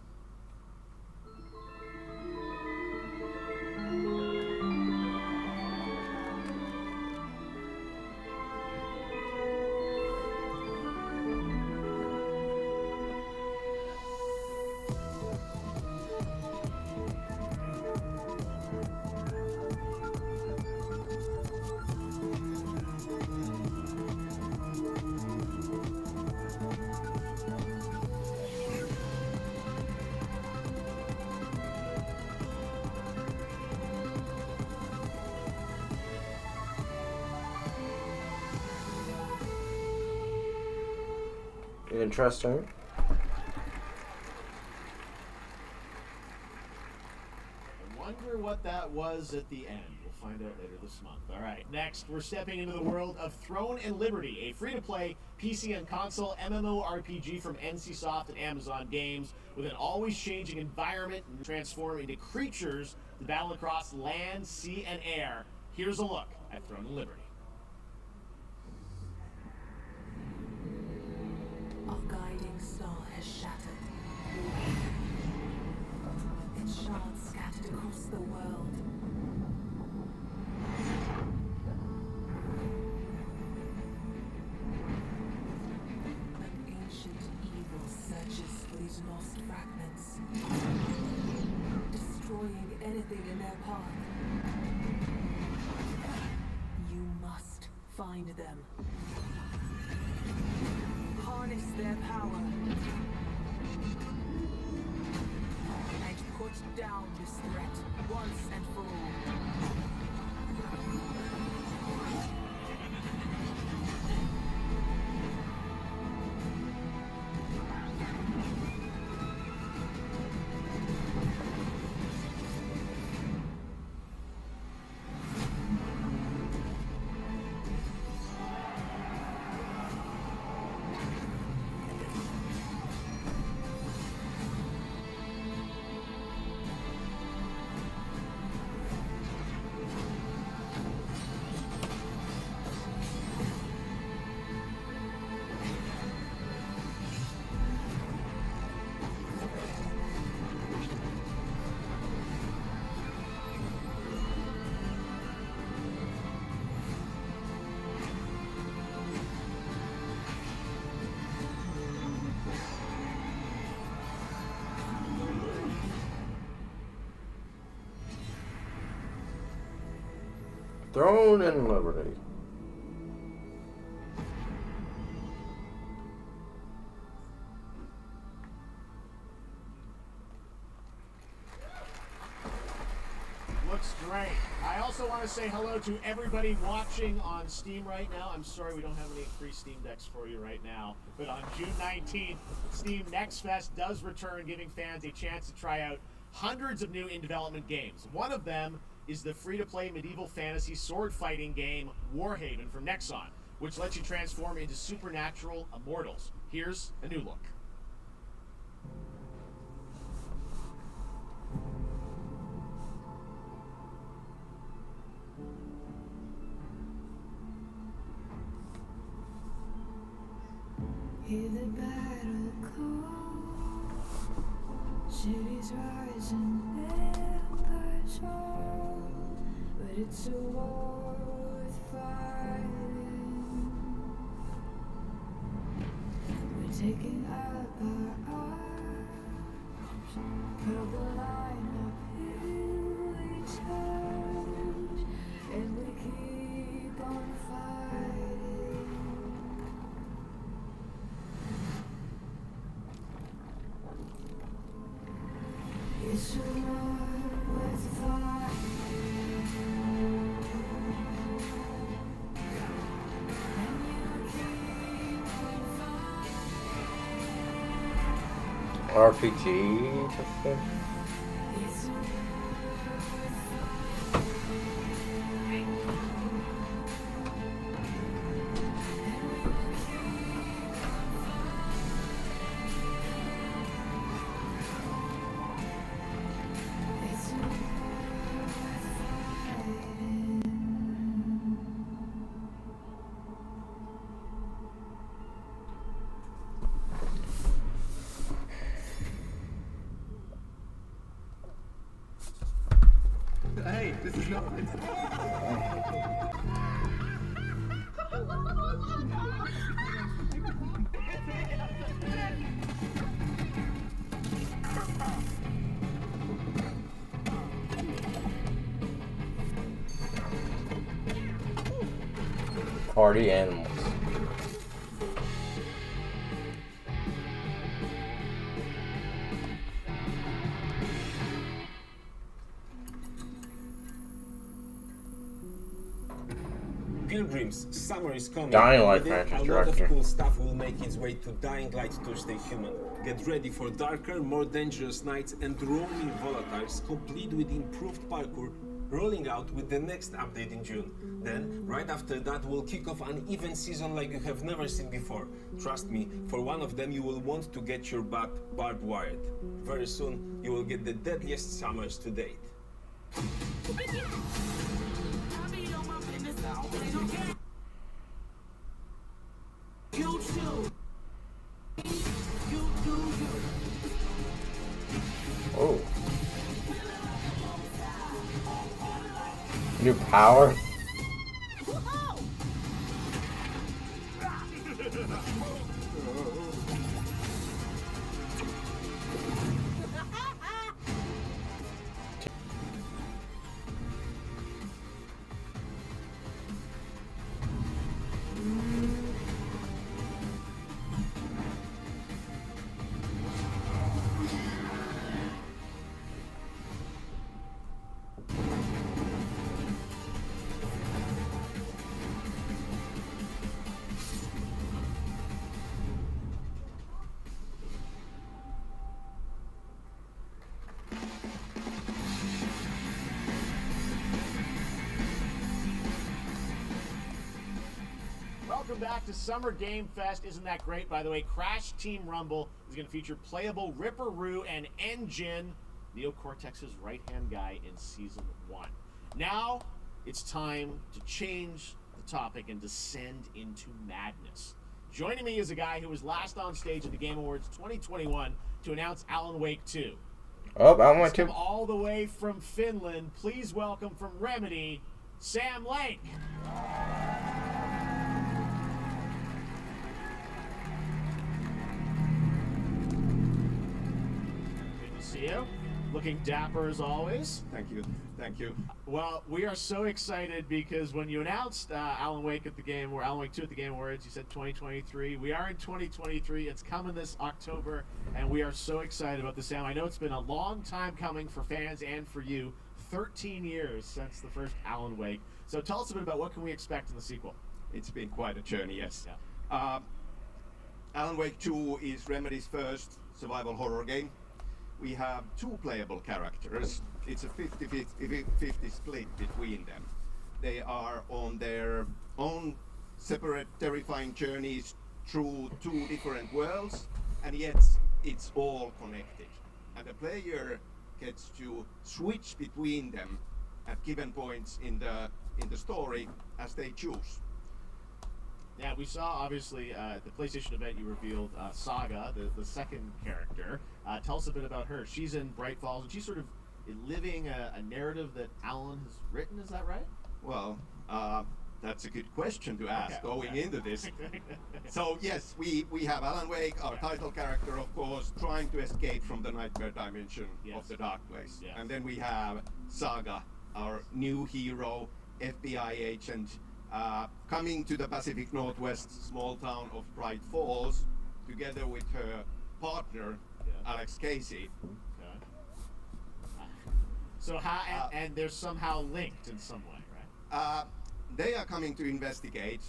Interesting. I wonder what that was at the end. We'll find out later this month. All right, next, we're stepping into the world of Throne and Liberty, a free-to-play PC and console MMORPG from NCSoft and Amazon Games, with an always-changing environment and transform into creatures to battle across land, sea, and air. Here's a look at Throne and Liberty. Our guiding star has shattered. Its shards scattered across the world. An ancient evil searches for these lost fragments, destroying anything in their path. You must find them. Harness their power and put down this threat once and for all. Throne and Liberty. Looks great. I also want to say hello to everybody watching on Steam right now. I'm sorry we don't have any free Steam Decks for you right now, but on June 19th, Steam Next Fest does return, giving fans a chance to try out hundreds of new in-development games. One of them is the free-to-play medieval fantasy sword fighting game Warhaven from Nexon, which lets you transform into supernatural immortals. Here's a new look. Hear the battle call, cities rising, empires fall, but it's a war worth fighting. We're taking up our arms, curve the line up, here we charge, and we keep on fighting. It's a war worth fighting, and you keep on fighting. RPG. Okay. It's a war worth Hey, this is not. Party animals. Pilgrims, summer is coming. Dying Light With it, franchise a lot of director. cool stuff will make its way to Dying Light to stay human. Get ready for darker, more dangerous nights and roaming volatiles, complete with improved parkour, rolling out with the next update in June. Then, right after that, we'll kick off an event season like you have never seen before. Trust me, for one of them you will want to get your butt barbed wired. Very soon, you will get the deadliest summers to date. Oh. New power? Welcome back to Summer Game Fest. Isn't that great? By the way, Crash Team Rumble is going to feature playable Ripperoo and Engine, Neo Cortex's right-hand guy in Season 1. Now, it's time to change the topic and descend into madness. Joining me is a guy who was last on stage at the Game Awards 2021 to announce Alan Wake 2. Oh, Alan Wake He's 2. come all the way from Finland. Please welcome from Remedy, Sam Lake. Good to see you. Looking dapper as always. Thank you. Thank you. Well, we are so excited because when you announced Alan Wake at the Game, or Alan Wake 2 at the Game Awards, you said 2023. We are in 2023. It's coming this October, and we are so excited about this. Sam, I know it's been a long time coming for fans and for you. 13 years since the first Alan Wake. So tell us a bit about what can we expect in the sequel. It's been quite a journey, yes. Yeah. Alan Wake 2 is Remedy's first survival horror game. We have 2 playable characters. It's a 50-50 split between them. They are on their own separate terrifying journeys through 2 different worlds, and yet it's all connected. And the player gets to switch between them at given points in the story as they choose. Yeah, we saw obviously at the PlayStation event you revealed Saga, the second character. Tell us a bit about her. She's in Bright Falls, and she's sort of living a narrative that Alan has written. Is that right? Well, that's a good question to ask going into this. So yes, we have Alan Wake, our title character, of course, trying to escape from the nightmare dimension of the dark place. Yes. And then we have Saga, our new hero, FBI agent, coming to the Pacific Northwest small town of Bright Falls, together with her partner, Alex Casey. So how and they're somehow linked in some way, right? They are coming to investigate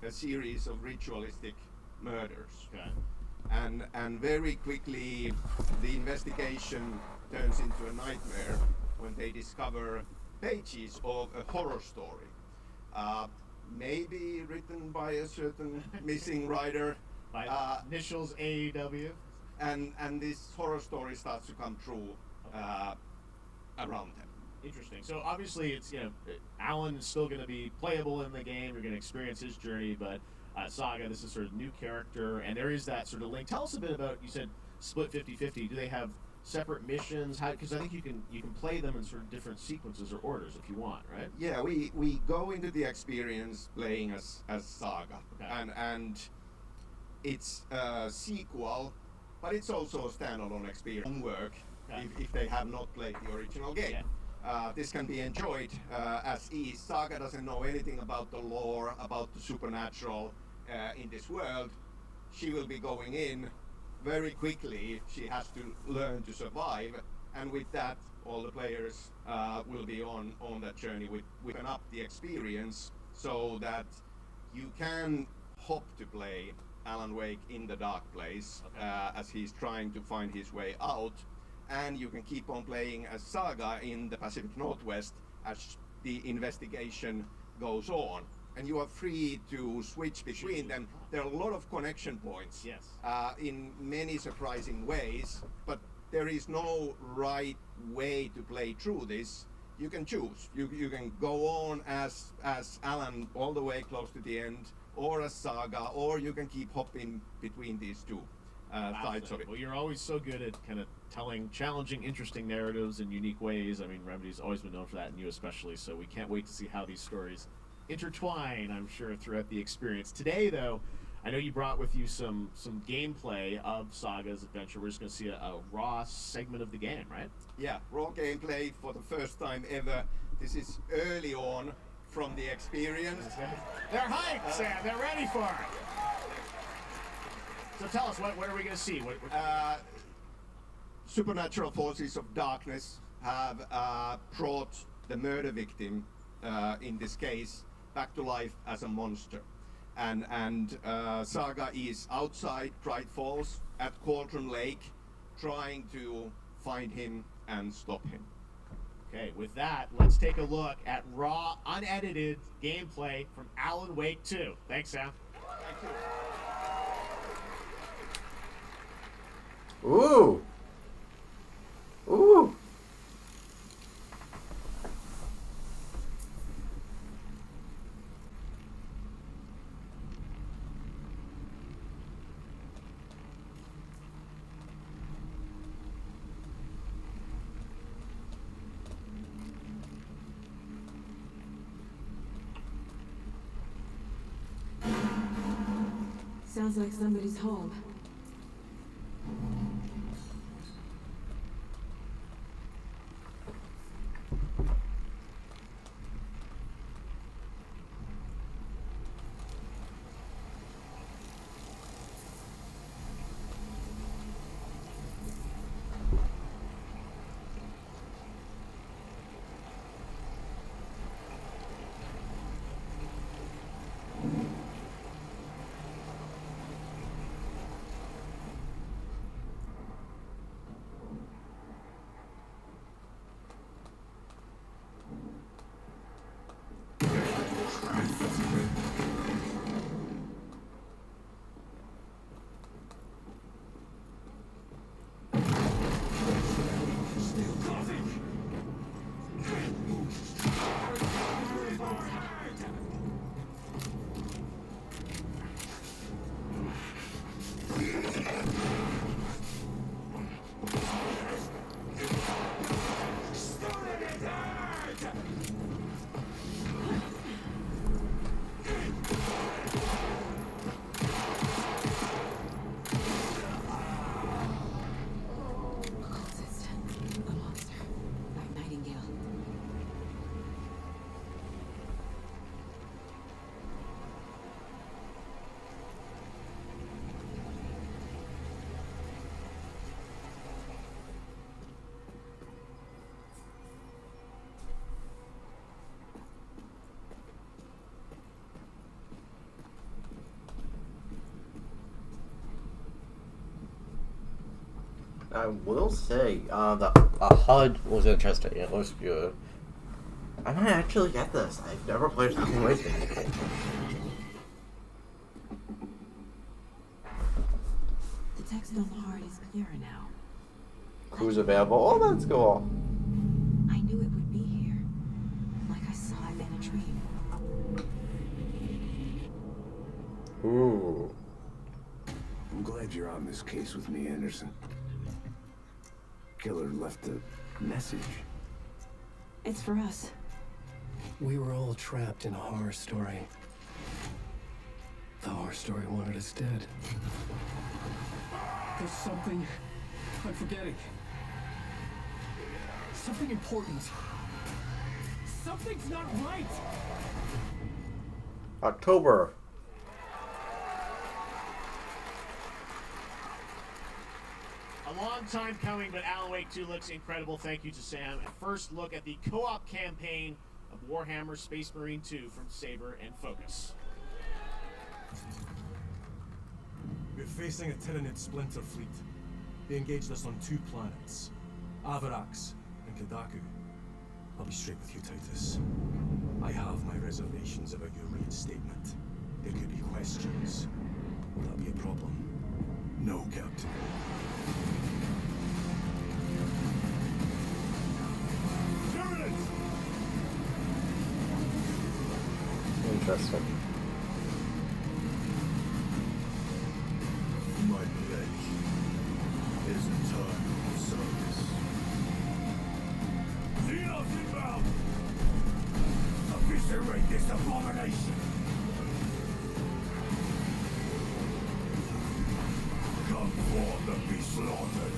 a series of ritualistic murders. Okay. And very quickly the investigation turns into a nightmare when they discover pages of a horror story. Maybe written by a certain missing writer. By initials AEW. And this horror story starts to come true around them. Interesting. So obviously it's, Alan is still going to be playable in the game. You're going to experience his journey, but Saga, this is sort of new character, and there is that sort of link. Tell us a bit about, you said split 50-50. Do they have separate missions? Because I think you can play them in sort of different sequences or orders if you want, right? Yeah, we go into the experience playing as Saga, and it's a sequel, but it's also a standalone experience. Homework if they have not played the original game. This can be enjoyed as is. Saga doesn't know anything about the lore, about the supernatural in this world. She will be going in very quickly. She has to learn to survive, and with that, all the players will be on that journey with an up the experience, so that you can hop to play Alan Wake in the dark place as he's trying to find his way out. And you can keep on playing as Saga in the Pacific Northwest as the investigation goes on. And you are free to switch between them. There are a lot of connection points in many surprising ways, but there is no right way to play through this. You can choose. You can go on as Alan all the way close to the end, or as Saga, or you can keep hopping between these two sides of it. Well, you're always so good at kind of telling challenging, interesting narratives in unique ways. I mean, Remedy's always been known for that, and you especially, so we can't wait to see how these stories intertwine, I'm sure, throughout the experience. Today, though, I know you brought with you some gameplay of Saga's adventure. We're just going to see a raw segment of the game, right? Yeah, raw gameplay for the first time ever. This is early on from the experience. They're hyped, Sam. They're ready for it. So tell us, what are we going to see? Supernatural forces of darkness have brought the murder victim, in this case, back to life as a monster. And Saga is outside Bright Falls at Cauldron Lake, trying to find him and stop him. Okay, with that, let's take a look at raw, unedited gameplay from Alan Wake 2. Thanks, Sam. Thank you. Ooh. Ooh. Sounds like somebody's home. I will say, the HUD was interesting. It looks good. I might actually get this. I've never played Falcon Awakening. The text on the heart is clearer now. Who's available? Oh, that's cool. I knew it would be here, like I saw it in a dream. Ooh. I'm glad you're on this case with me, Anderson. Killer left a message. It's for us. We were all trapped in a horror story. The horror story wanted us dead. There's something I'm forgetting. Something important. Something's not right. October. A long time coming, but Alan Wake 2 looks incredible. Thank you to Sam. And first look at the co-op campaign of Warhammer Space Marine 2 from Saber and Focus. We're facing a Tyranid splinter fleet. They engaged us on 2 planets, Avarax and Kadaku. I'll be straight with you, Titus. I have my reservations about your reinstatement. There could be questions. Will that be a problem? No, Captain. Interesting. My pledge is eternal service. Xenos inbound! Eviscerate this abomination! Come forth and be slaughtered!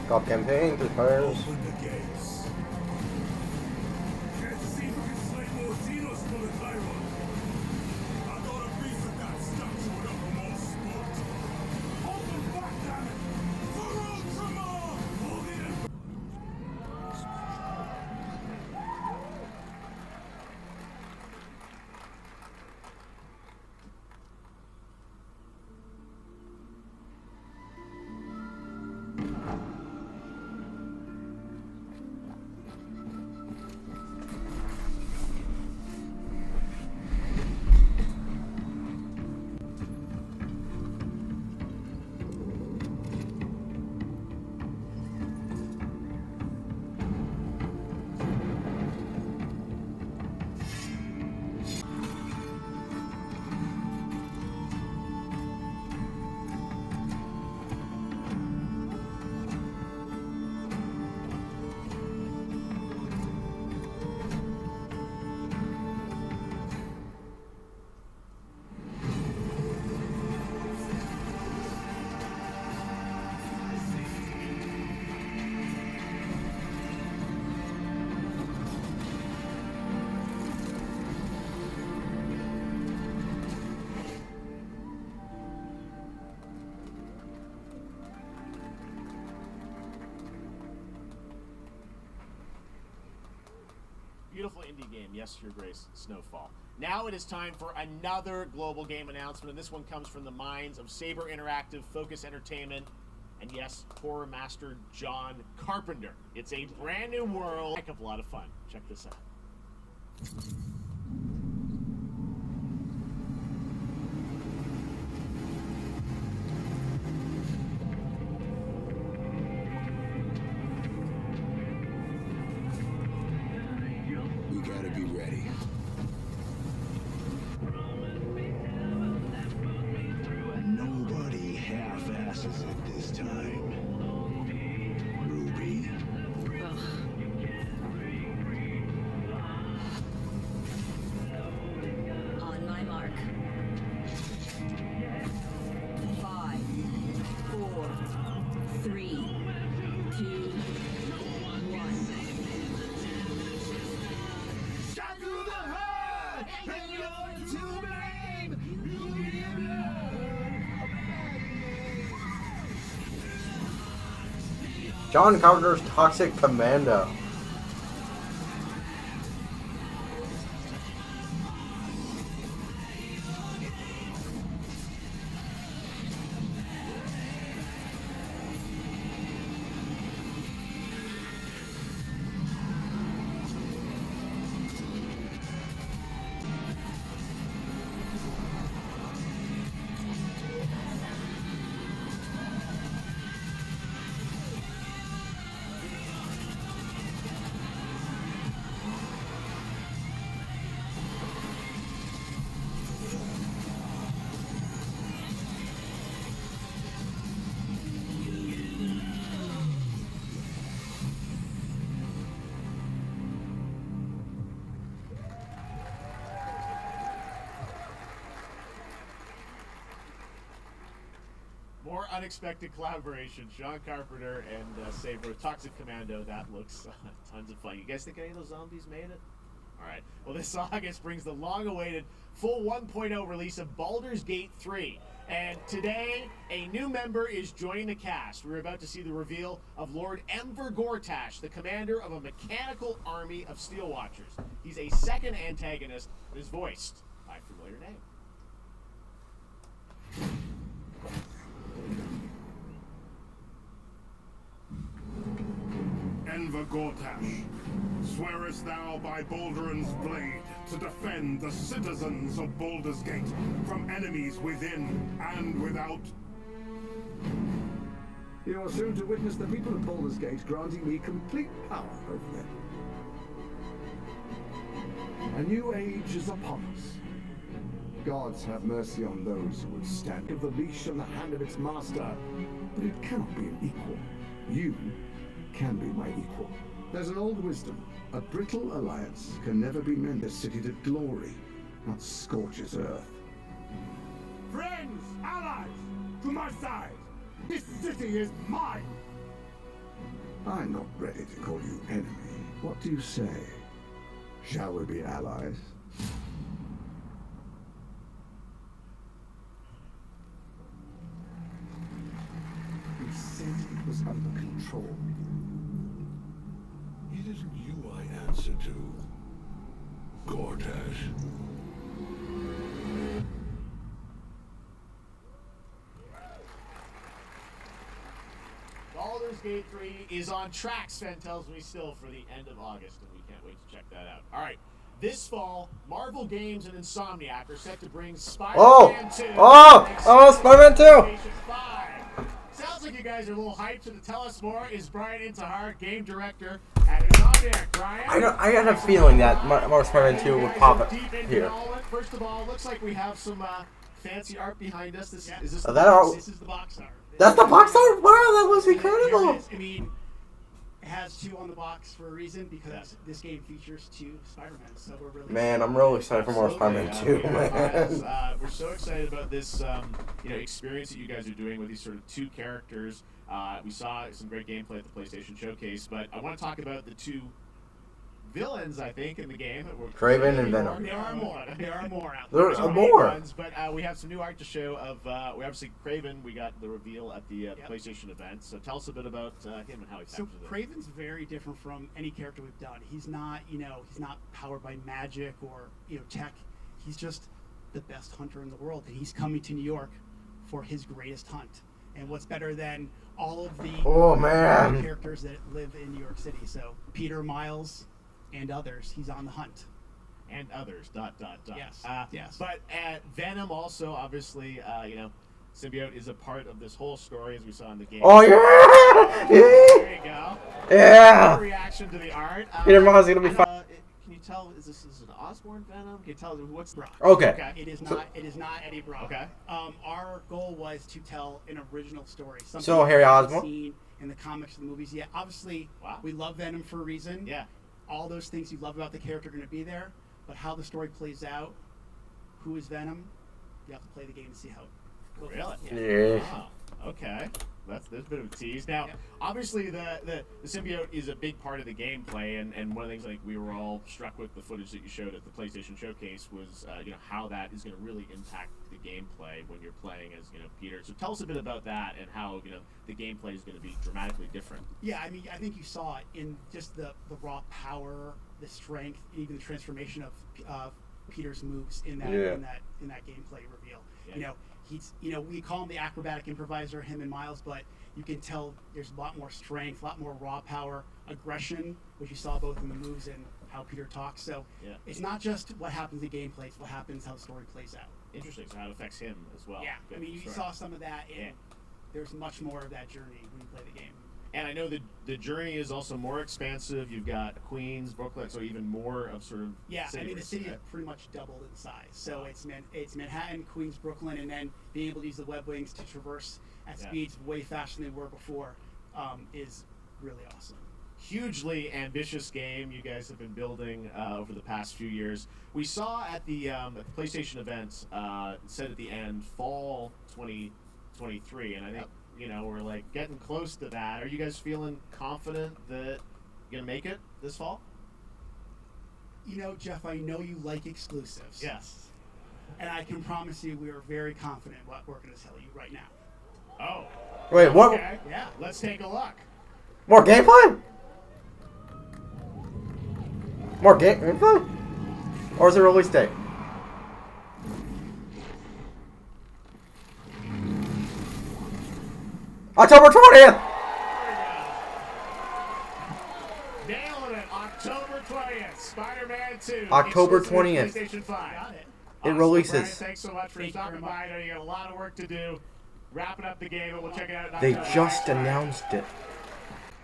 Co-op campaign, 3 players. Open the gates. Can't see who can slay more Xenos for the Tyrant. I got a piece of that statue and I'm more sport. Open back, damn it! For Ultramar! Hold it in. Beautiful indie game, yes, Your Grace, Snowfall. Now it is time for another global game announcement, and this one comes from the minds of Saber Interactive, Focus Entertainment, and yes, horror master John Carpenter. It's a brand new world. Heck of a lot of fun. Check this out. We gotta be ready. Nobody half-asses it this time. Ruby. On my mark. 5, 4, 3, 2, 1. Shot through the heart, and you're to blame. John Carpenter's Toxic Commando. More unexpected collaboration. John Carpenter and Saber. Toxic Commando. That looks tons of fun. You guys think any of those zombies made it? Alright. Well, this August brings the long-awaited full 1.0 release of Baldur's Gate 3. And today, a new member is joining the cast. We're about to see the reveal of Lord Enver Gortash, the commander of a mechanical army of Steel Watchers. He's a second antagonist, but is voiced by a familiar name. Enver Gortash, swearest thou by Balduran's blade to defend the citizens of Baldur's Gate from enemies within and without? You are soon to witness the people of Baldur's Gate granting me complete power over them. A new age is upon us. Gods have mercy on those who would stand. Give the leash in the hand of its master, but it cannot be an equal. You can be my equal. There's an old wisdom. A brittle alliance can never be meant a city to glory, not scorch its earth. Friends, allies, to my side. This city is mine. I'm not ready to call you enemy. What do you say? Shall we be allies? You said it was under control. It isn't you I answer to, Gortash. Baldur's Gate 3 is on track, Sven tells me, still for the end of August, and we can't wait to check that out. All right, this fall, Marvel Games and Insomniac are set to bring Spider-Man 2. Spider-Man 2! Sounds like you guys are a little hyped, so to tell us more is Brian Intihar, game director at Insomniac. Brian? I got a feeling that Marvel Spider-Man 2 would pop up here. First of all, looks like we have some fancy art behind us. Is this Is that art? This is the box art. That's the box art? Wow, that was incredible! I mean, it has 2 on the box for a reason, because this game features 2 Spider-Man, so we're really Man, I'm really excited for more Spider-Man 2, man. We're so excited about this experience that you guys are doing with these sort of 2 characters. We saw some great gameplay at the PlayStation Showcase, but I want to talk about the 2 villains, I think, in the game. Kraven and Venom. There are more. There are more out there. There are more. Ones, but we have some new art to show of, we obviously, Kraven, we got the reveal at the PlayStation event. So tell us a bit about him and how he So captures it. Kraven's very different from any character we've done. He's not, he's not powered by magic or, tech. He's just the best hunter in the world, and he's coming to New York for his greatest hunt. And what's better than all of the characters that live in New York City? So Peter, Miles, and others, he's on the hunt. And others, ... Yes, yes. But Venom also, obviously, Symbiote is a part of this whole story, as we saw in the game. Oh, yeah! There you go. Yeah! Reaction to the art. Peter Miles is going to be fun. Can you tell, is this an Osborn Venom? Can you tell what's Brock? Okay. It is not Eddie Brock. Okay. Our goal was to tell an original story. Something So, Harry Osborn? seen in the comics and the movies. Yeah, obviously, we love Venom for a reason. Yeah. All those things you love about the character are going to be there, but how the story plays out, who is Venom, you have to play the game to see how it Really? Yeah. Wow. Okay. There's a bit of a tease. Now, obviously, the symbiote is a big part of the gameplay, and one of the things like we were all struck with the footage that you showed at the PlayStation Showcase was how that is going to really impact the gameplay when you're playing as Peter. So tell us a bit about that and how the gameplay is going to be dramatically different. Yeah, I mean, I think you saw it in just the raw power, the strength, even the transformation of Peter's moves in that gameplay reveal. Yeah. We call him the acrobatic improviser, him and Miles, but you can tell there's a lot more strength, a lot more raw power, aggression, which you saw both in the moves and how Peter talks. So it's not just what happens in gameplay; it's what happens how the story plays out. Interesting. So how it affects him as well. Yeah, I mean, you saw some of that, and there's much more of that journey when you play the game. And I know the journey is also more expansive. You've got Queens, Brooklyn, so even more of sort of I mean, the city is pretty much doubled in size. So it's Manhattan, Queens, Brooklyn, and then being able to use the web wings to traverse at speeds way faster than they were before is really awesome. Hugely ambitious game you guys have been building over the past few years. We saw at the PlayStation event, it said at the end, fall 2023, and I think we're like getting close to that. Are you guys feeling confident that you're gonna make it this fall? Jeff, I know you like exclusives. Yes. And I can promise you we are very confident what we're going to tell you right now. Oh. Wait, what? Okay. Yeah, let's take a look. More gameplay? More gameplay? Or is it release date? October 20th! Nailing it. October 20th. Spider-Man 2. October 20th. PlayStation 5. Got it. It releases. Brian, thanks so much for stopping by. I know you got a lot of work to do. Wrapping up the game, and we'll check it out. They just announced it.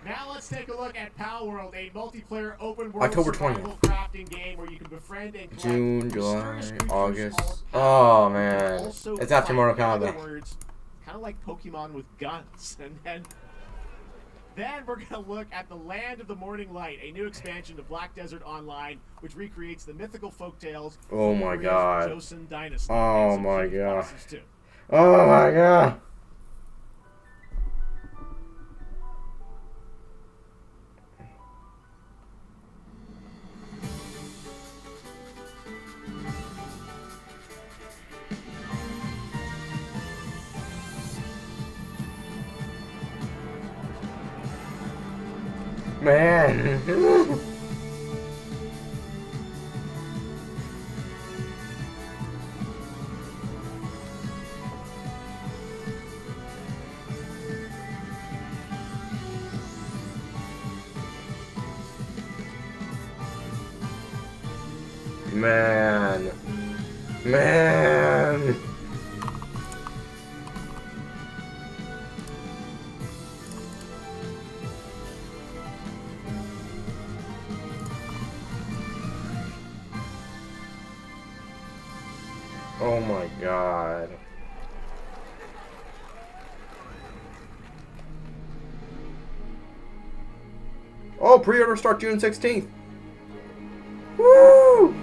Now let's take a look at Pal World, a multiplayer open world October survival 20th. crafting game where you can befriend and collect June, July, mysterious creatures August. all Oh man. also It's after fight. Mortal In other Kombat. words, kind of like Pokemon with guns. And then we're going to look at the Land of the Morning Light, a new expansion to Black Desert Online, which recreates the mythical folktales Oh of my Korea's god. Joseon Dynasty. Oh and some my huge god. bosses, too. Oh my god. Man. Man. Man. Oh my god. Oh, pre-order start June 16th. Woo!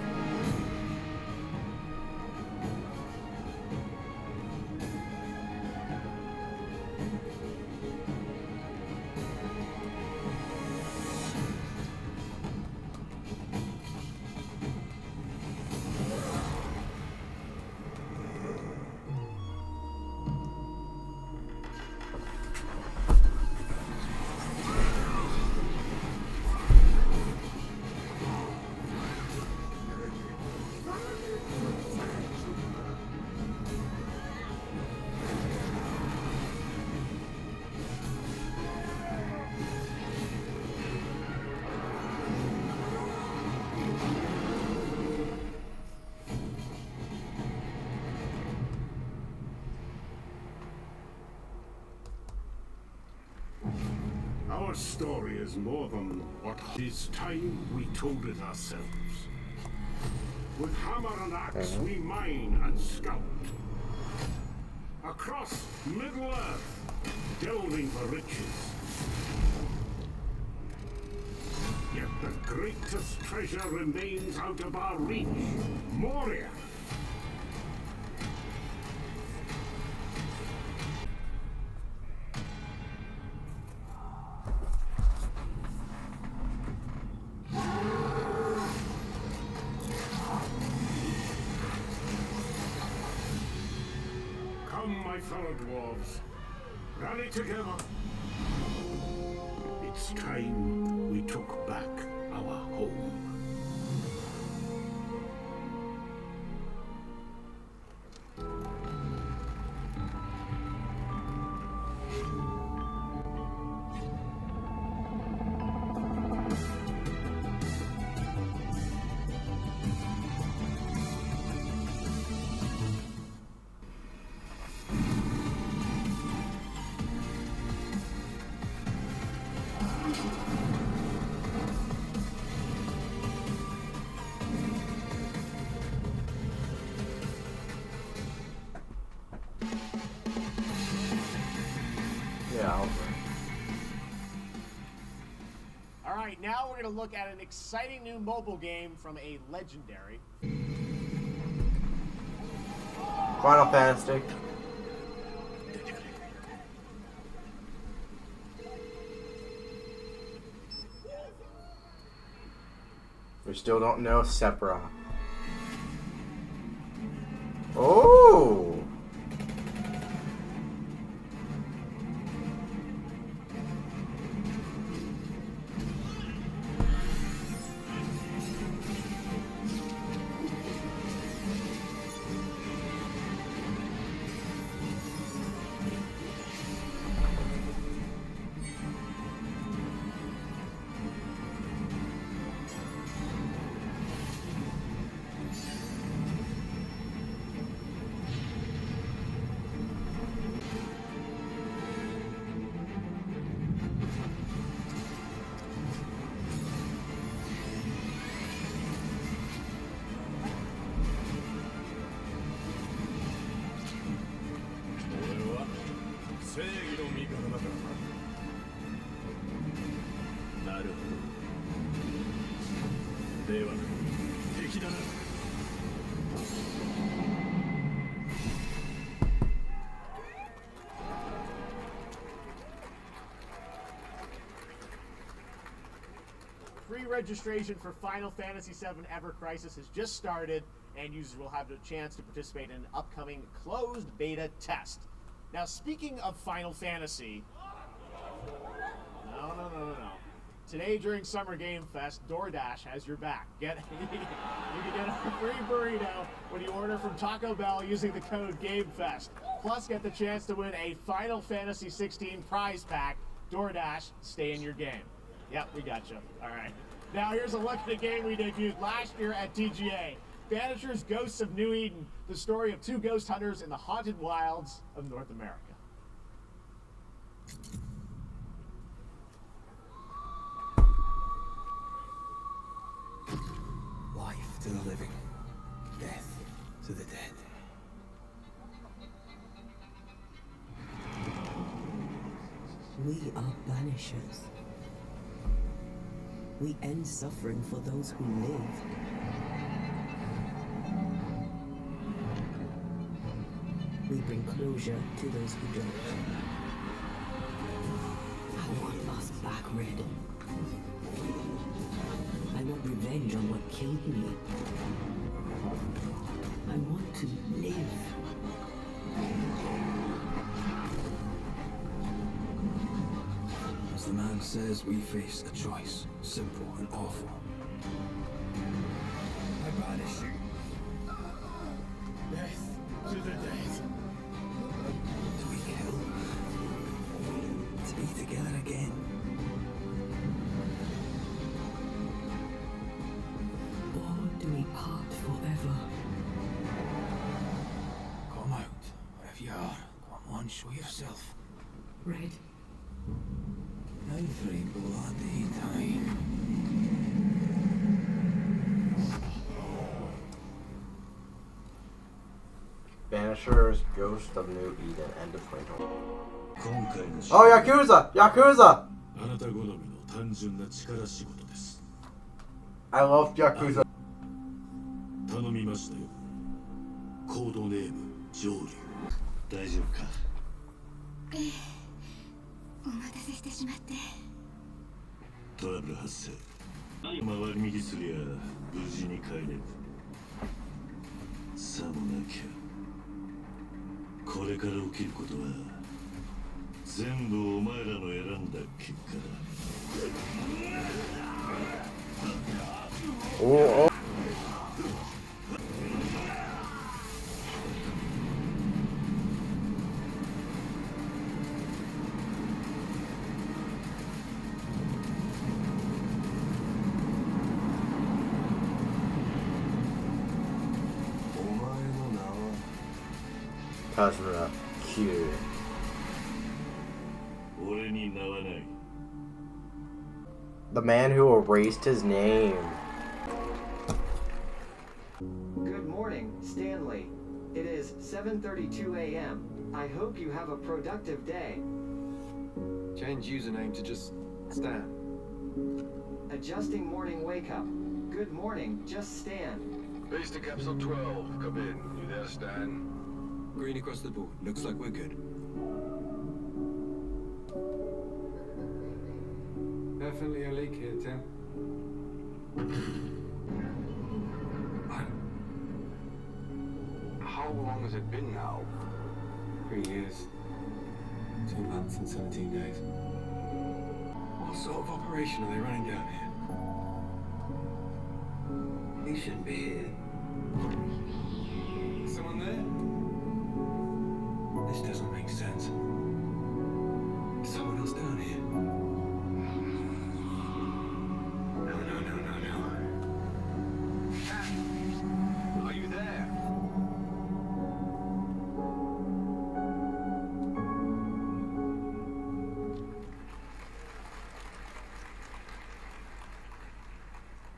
Our story is more than what it is time we told it ourselves. With hammer and axe we mine and scout. Across Middle-earth, delving for riches. Yet the greatest treasure remains out of our reach. Moria. my fellow dwarves. Rally together. It's time we took back our home. Yeah. All right, now we're going to look at an exciting new mobile game from a legendary. Final Fantasy. We still don't know Sephiroth. Oh! Pre-registration for Final Fantasy VII Ever Crisis has just started, and users will have the chance to participate in an upcoming closed beta test. Now, speaking of Final Fantasy... No. Today, during Summer Game Fest, DoorDash has your back. You can get a free burrito when you order from Taco Bell using the code GAMEFEST. Plus, get the chance to win a Final Fantasy 16 prize pack. DoorDash, stay in your game. Yep, we got you. All right. Now, here's a look at the game we debuted last year at TGA. Banishers Ghosts of New Eden, the story of two ghost hunters in the haunted wilds of North America. Life to the living, death to the dead. We are banishers. We end suffering for those who live. We bring closure to those who don't. I want us back, Red. I want revenge on what killed me. I want to live. As the man says, we face a choice, simple and awful. I banish you. Death to the dead. To be killed. To be together again. Or do we part forever? Come out, wherever you are. Come on, show yourself. Red. I'm free bloody time. Banishers, Ghost of New Eden, end of 2020. Oh, Yakuza! Yakuza! I love Yakuza. 頼みましたよ。コードネーム上流。大丈夫か？お待たせしてしまって。トラブル発生。回り右すりゃ無事に帰れる。さもなきゃこれから起きることは全部お前らの選んだ結果だ。おお。Kazura, cute. The man who erased his name. Good morning, Stanley. It is 7:32 a.m. I hope you have a productive day. Change username to just Stan. Adjusting morning wake up. Good morning, just Stan. Base to capsule 12. Come in. You there, Stan? Green across the board. Looks like we're good. Definitely a leak here, Tim. How long has it been now? 3 years. 2 months and 17 days. What sort of operation are they running down here? He shouldn't be here. Someone there? This doesn't make sense. Is someone else down here? No. Cat, are you there?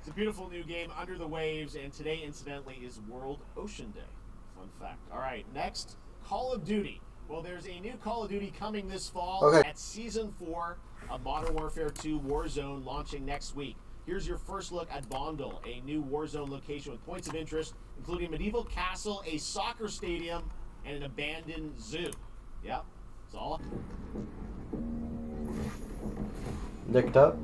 It's a beautiful new game, Under the Waves, and today, incidentally, is World Ocean Day. Fun fact. All right, next, Call of Duty. Well, there's a new Call of Duty coming this fall at Season 4 of Modern Warfare 2 Warzone, launching next week. Here's your first look at Bondal, a new Warzone location with points of interest, including a medieval castle, a soccer stadium, and an abandoned zoo. Yep, it's all. Nicked up.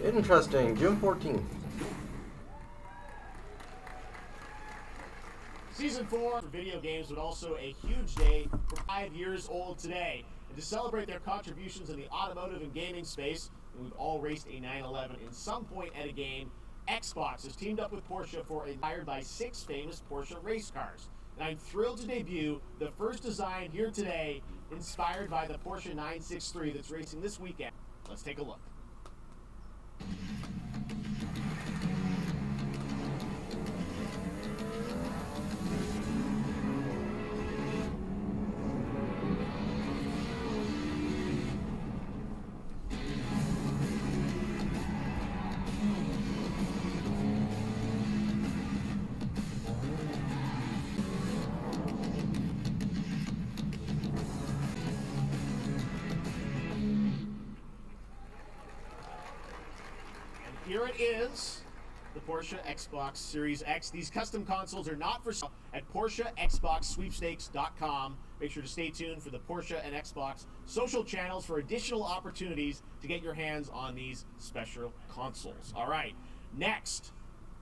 Interesting. June 14th. Season 4 for video games, but also a huge day for 5 years old today. And to celebrate their contributions in the automotive and gaming space, and we've all raced a 911 in some point at a game, Xbox has teamed up with Porsche for inspired by 6 famous Porsche race cars. And I'm thrilled to debut the first design here today, inspired by the Porsche 963 that's racing this weekend. Let's take a look. Here it is, the Porsche Xbox Series X. These custom consoles are not for sale at PorscheXboxSweepstakes.com. Make sure to stay tuned for the Porsche and Xbox social channels for additional opportunities to get your hands on these special consoles. All right, next,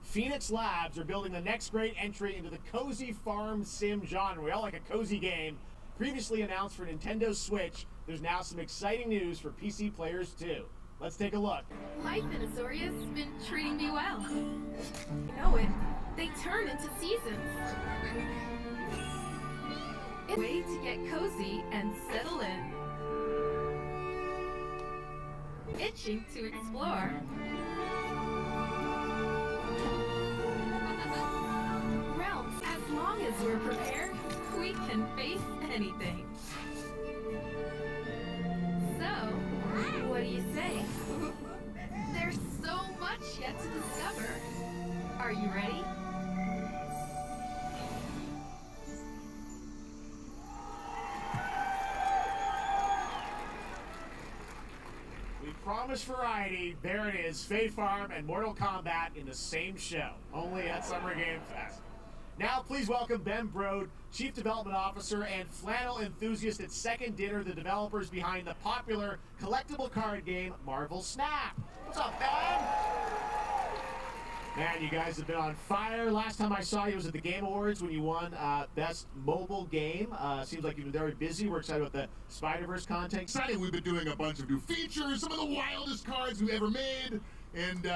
Phoenix Labs are building the next great entry into the cozy farm sim genre. We all like a cozy game. Previously announced for Nintendo Switch, there's now some exciting news for PC players too. Let's take a look. Life in Azoria's been treating me well. You know it. They turn into seasons. It's a way to get cozy and settle in. Itching to explore. we're prepared, we can face anything. So, what do you say? There's so much yet to discover. Are you ready? We promised variety. There it is. Fae Farm and Mortal Kombat in the same show, only at Summer Game Fest. Now, please welcome Ben Brode, Chief Development Officer and flannel enthusiast at Second Dinner, the developers behind the popular collectible card game Marvel Snap. What's up, Ben? Man, you guys have been on fire. Last time I saw you was at the Game Awards when you won Best Mobile Game. Seems like you've been very busy. We're excited about the Spider-Verse content. Excited, we've been doing a bunch of new features, some of the wildest cards we've ever made, and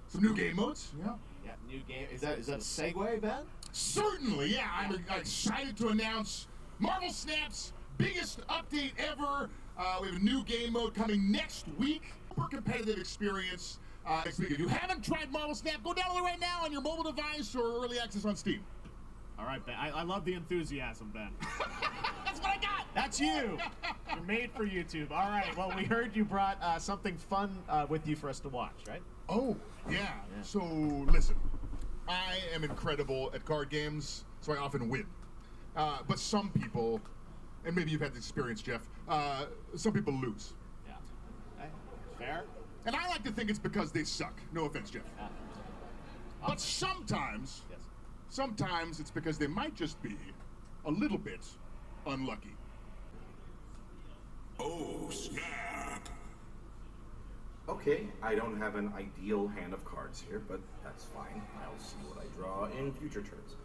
some new game modes. Yeah. Yeah, new game. Is that a segue, Ben? Certainly, yeah. I'm excited to announce Marvel Snap's biggest update ever. We have a new game mode coming next week. Super competitive experience. Next week. If you haven't tried Marvel Snap, go download it right now on your mobile device or early access on Steam. All right, Ben. I love the enthusiasm, Ben. That's what I got. That's you. You're made for YouTube. All right. Well, we heard you brought something fun with you for us to watch, right? Oh, yeah. So, listen. I am incredible at card games, so I often win. But some people, and maybe you've had this experience, Jeff, some people lose. Yeah. Okay. Fair. And I like to think it's because they suck. No offense, Jeff. But sometimes it's because they might just be a little bit unlucky. Oh, snap! Okay, I don't have an ideal hand of cards here, but that's fine. I'll see what I draw in future turns.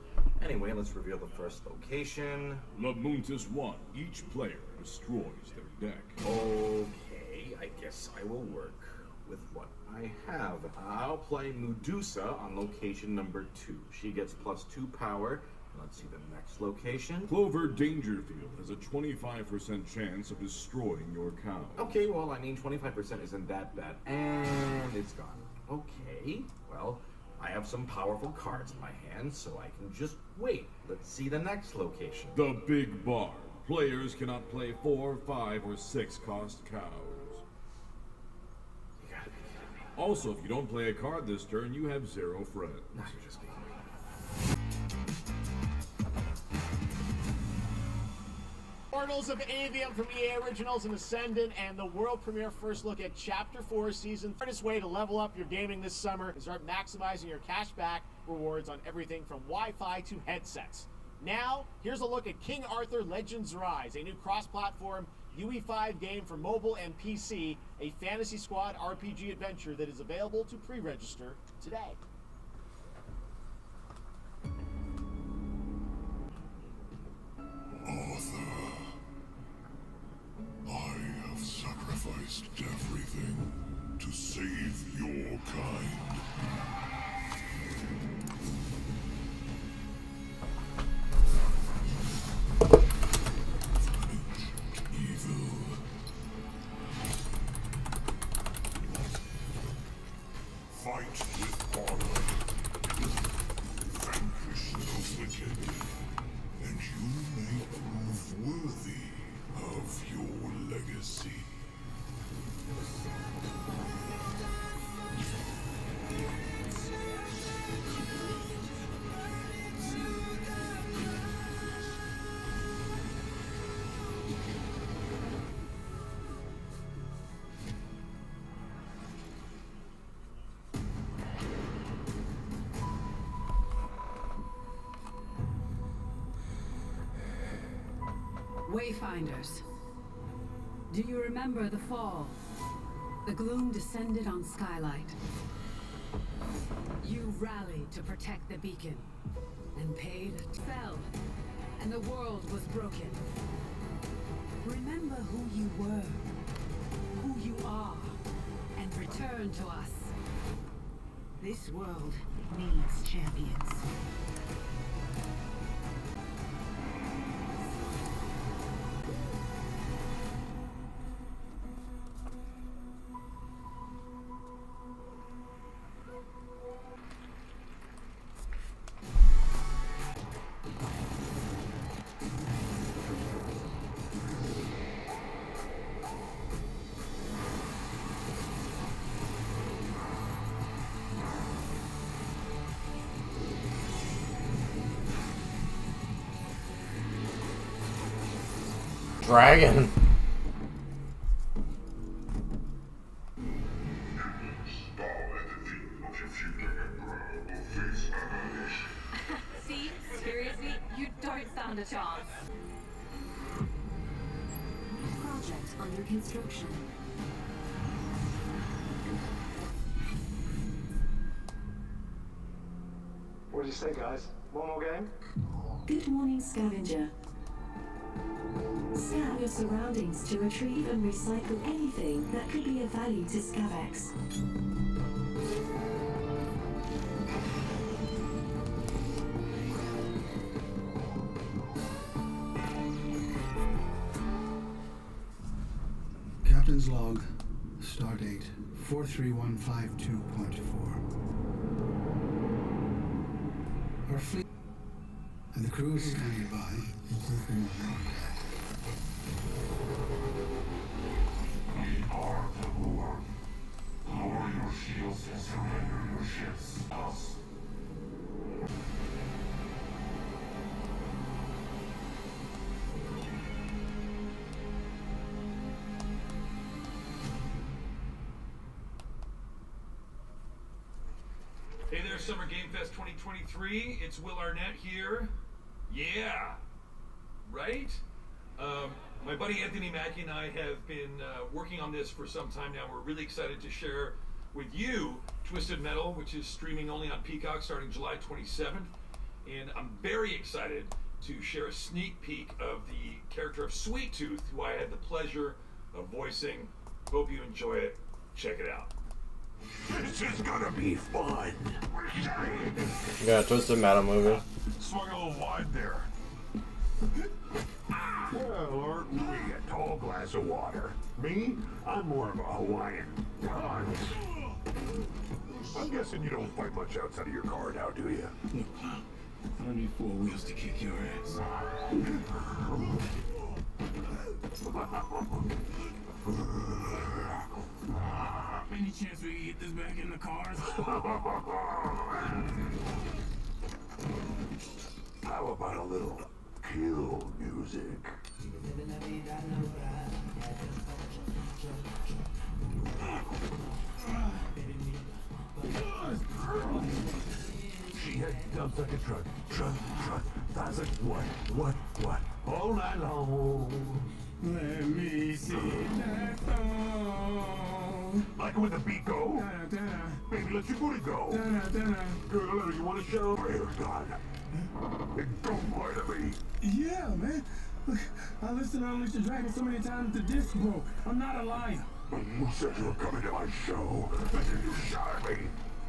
Anyway, let's reveal the first location. Labuntus 1. Each player destroys their deck. Okay, I guess I will work with what I have. I'll play Medusa on location number 2. She gets +2 power. Let's see the next location. Clover Dangerfield has a 25% chance of destroying your cow. Okay, well, I mean, 25% isn't that bad. And it's gone. Okay, well, I have some powerful cards in my hand, so I can just wait. Let's see the next location. The Big Barn. Players cannot play 4, 5, or 6 cost cows. Also, if you don't play a card this turn, you have 0 friends. No, you're just kidding me. Portals of Avium from EA Originals and Ascendant, and the world premiere first look at Chapter 4 Season. The hardest way to level up your gaming this summer is start maximizing your cashback rewards on everything from Wi-Fi to headsets. Now, here's a look at King Arthur Legends Rise, a new cross-platform UE5 game for mobile and PC, a Fantasy Squad RPG adventure that is available to pre-register today. Arthur, I have sacrificed everything to save your kind. Fight with honor. Vanquish the wicked, and you may prove worthy of your legacy. Wayfinders, do you remember the fall? The gloom descended on Skylight. You rallied to protect the beacon, and paid fell, and the world was broken. Remember who you were, who you are, and return to us. This world needs champions. Dragon. See? Seriously? You don't stand a chance. Project under construction. What do you say, guys? One more game? Good morning, scavenger. Scan your surroundings to retrieve and recycle anything that could be of value to Scavex. Captain's log, stardate 43152.4. Our fleet and the crew is standing by. We are the war. Lower your shields and surrender your ships. Us. Hey there, Summer Gamefest 2023. It's Will Arnett here. Yeah, right? My buddy Anthony Mackie and I have been working on this for some time now. We're really excited to share with you Twisted Metal, which is streaming only on Peacock starting July 27th. And I'm very excited to share a sneak peek of the character of Sweet Tooth, who I had the pleasure of voicing. Hope you enjoy it. Check it out. This is gonna be fun. You got a Twisted Metal movie. Swung a little wide there. Well, aren't we a tall glass of water? Me? I'm more of a Hawaiian punch. I'm guessing you don't fight much outside of your car now, do you? Look, I need 4 wheels to kick your ass. Any chance we can get this back in the cars? How about a little kill music? She had dumps like a truck. That's like what? All night long. Let me see that song. Like it when the beat go? Baby, let your booty go. Girl, you want to show? Prayer God. Don't lie to me. Yeah, man. Look, I listened to Unleash the Dragon so many times the disc broke. I'm not a liar. You said you were coming to my show, and then you shot at me.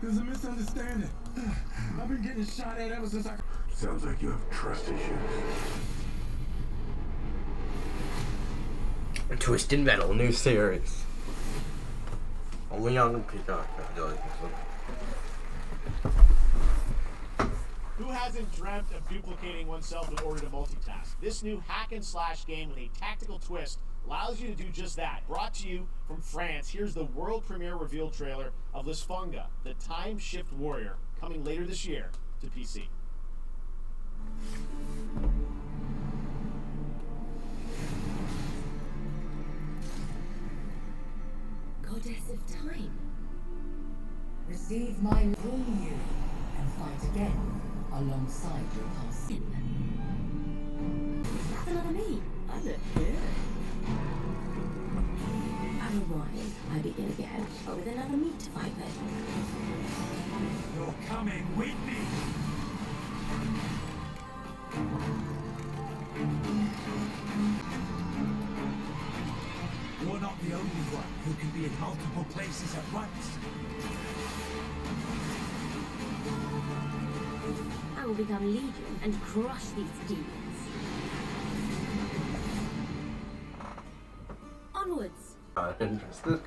There's a misunderstanding. I've been getting shot at ever since I... Sounds like you have trust issues. Twisted Metal new series. Only on Peacock. Who hasn't dreamt of duplicating oneself in order to multitask? This new hack and slash game with a tactical twist allows you to do just that. Brought to you from France, here's the world premiere reveal trailer of Lisfunga, the Time Shift Warrior, coming later this year to PC. Goddess of Time. Receive my rule you and fight again alongside your past sin. That's another me. I look good. Otherwise, I begin again, but with another me to fight with. You're coming with me. You're not the only one who can be in multiple places at once. I will become Legion and crush these demons. Onwards. Interested.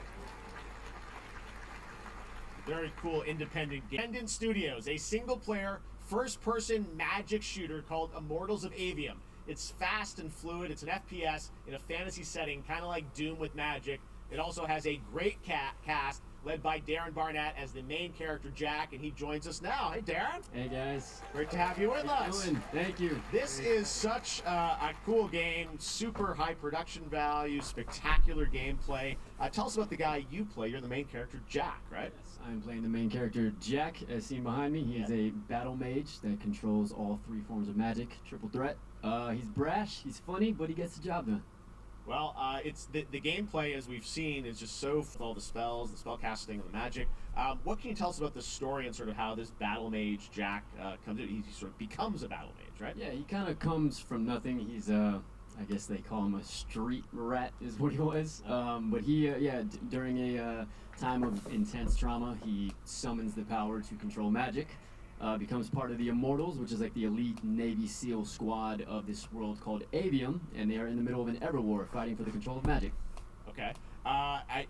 Very cool independent game. Independent Studios, a single-player, first-person magic shooter called Immortals of Avium. It's fast and fluid. It's an FPS in a fantasy setting, kind of like Doom with magic. It also has a great cast, led by Darren Barnett as the main character Jack, and he joins us now. Hey, Darren. Hey, guys. Great to have you with us. Doing? Thank you. This is such a cool game, super high production value, spectacular gameplay. Tell us about the guy you play. You're the main character, Jack, right? Yes, I'm playing the main character, Jack, as seen behind me. He is a battle mage that controls all 3 forms of magic, triple threat. He's brash, he's funny, but he gets the job done. Well, it's the gameplay, as we've seen, is just so with all the spells, the spell casting, and the magic. What can you tell us about the story and sort of how this battle mage Jack comes in? He sort of becomes a battle mage, right? Yeah, he kind of comes from nothing. He's I guess they call him a street rat, is what he was. But he, during a time of intense trauma, he summons the power to control magic. Becomes part of the Immortals, which is like the elite Navy SEAL squad of this world called Avium, and they are in the middle of an Everwar fighting for the control of magic. Okay.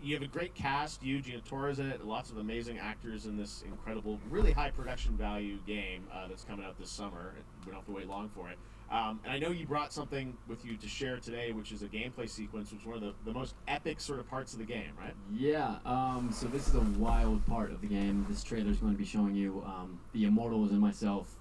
You have a great cast. You, Gina Torres in it. Lots of amazing actors in this incredible, really high production value game that's coming out this summer. We don't have to wait long for it. And I know you brought something with you to share today, which is a gameplay sequence, which is one of the most epic sort of parts of the game, right? Yeah, so this is a wild part of the game. This trailer is going to be showing you the Immortals and myself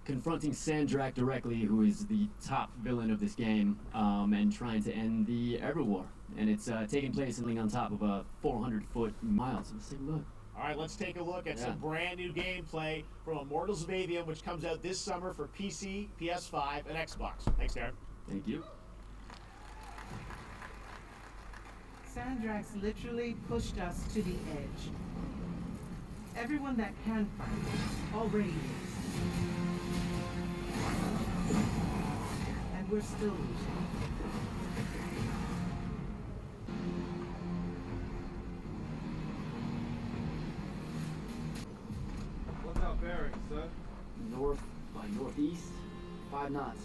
confronting Sandrak directly, who is the top villain of this game, and trying to end the Everwar. And it's taking place on top of a 400-foot mile, so let's take a look. All right, let's take a look at some brand new gameplay from Immortals of Avium, which comes out this summer for PC, PS5, and Xbox. Thanks, Darren. Thank you. Sandrax literally pushed us to the edge. Everyone that can fight already is. And we're still losing. What's our bearing, sir? North by northeast, 5 knots.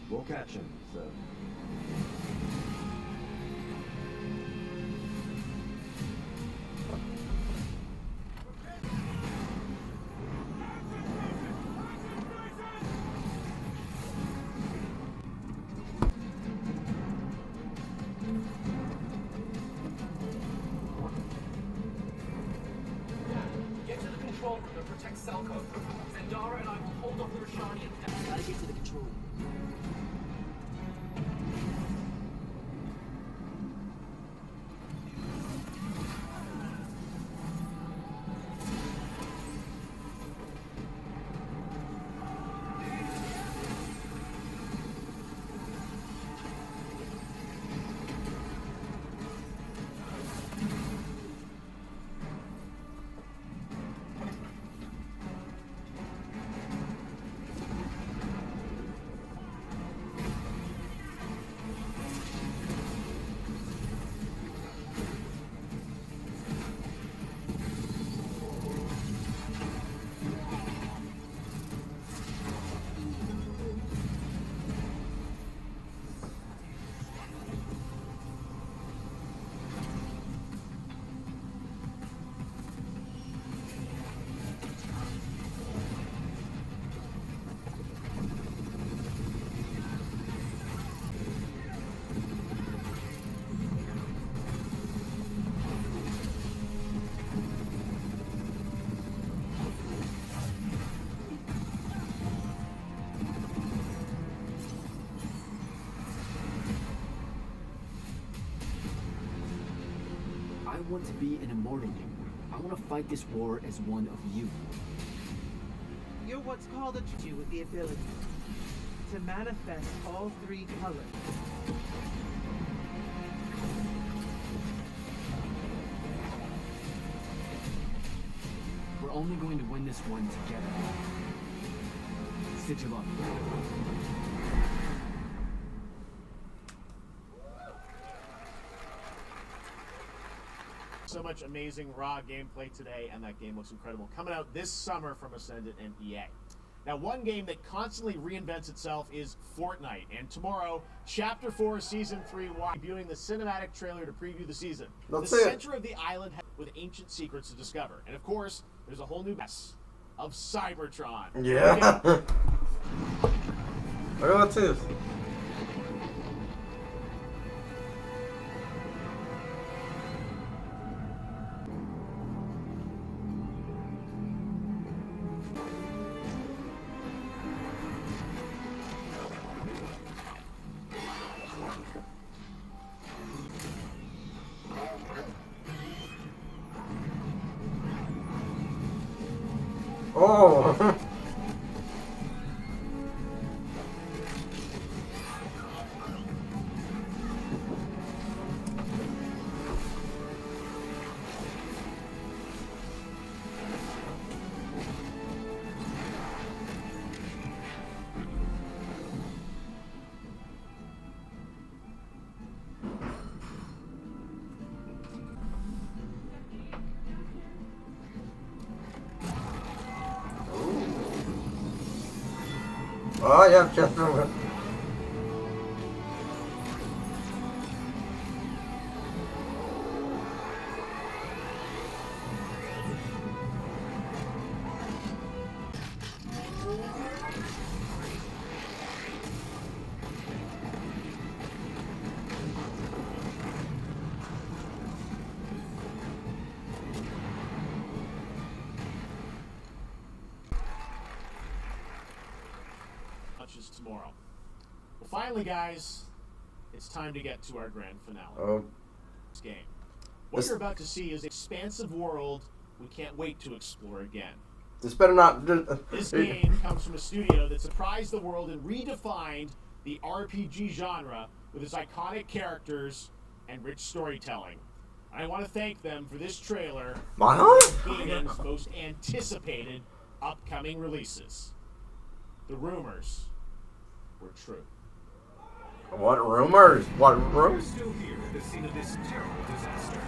We'll catch him, sir. Get to the control room and protect Selko. Zendara and I will hold off the Rashanians. Gotta get to the control room. I want to be an immortal. I want to fight this war as one of you. You're what's called a true with the ability to manifest all 3 colors. We're only going to win this one together. Stitch of luck. So much amazing raw gameplay today, and that game looks incredible. Coming out this summer from Ascendant and EA. Now, one game that constantly reinvents itself is Fortnite, and tomorrow, Chapter 4, Season 3, debuting the cinematic trailer to preview the season. That's the it. center of the island with ancient secrets to discover, and of course, there's a whole new mess of Cybertron. Yeah. Look at what's this. Oh. Oh yeah, just remember. Tomorrow. Well, finally, guys, it's time to get to our grand finale. Oh. This game. What you're about to see is an expansive world we can't wait to explore again. This better not. This game comes from a studio that surprised the world and redefined the RPG genre with its iconic characters and rich storytelling. I want to thank them for this trailer. One of gaming's most anticipated upcoming releases. The rumors were true. What rumors? What We're rumors? still here at the scene of this terrible disaster,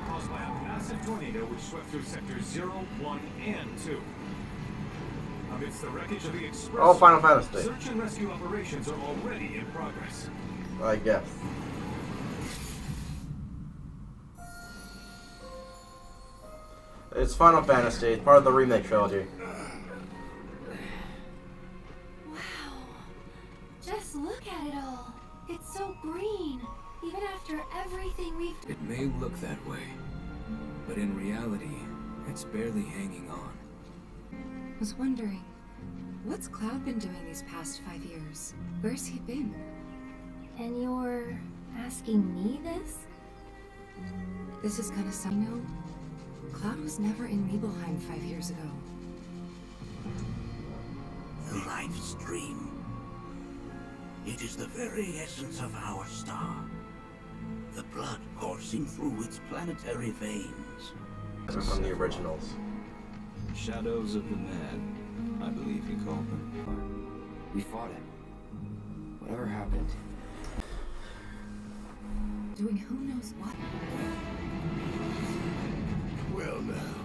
caused by a massive tornado which swept through sectors 0, 1, and 2. Amidst the wreckage of the express, Oh, Final Fantasy. search and rescue operations are already in progress. I guess. It's Final Fantasy. It's part of the remake trilogy. Just look at it all. It's so green, even after everything we've... It may look that way, but in reality, it's barely hanging on. I was wondering, what's Cloud been doing these past 5 years? Where's he been? And you're asking me this? This is gonna sound no. Cloud was never in Nibelheim 5 years ago. The life stream. It is the very essence of our star. The blood coursing through its planetary veins. From the originals. Shadows of the Mad, I believe you called them. We fought it. Whatever happened. Doing who knows what? Well now,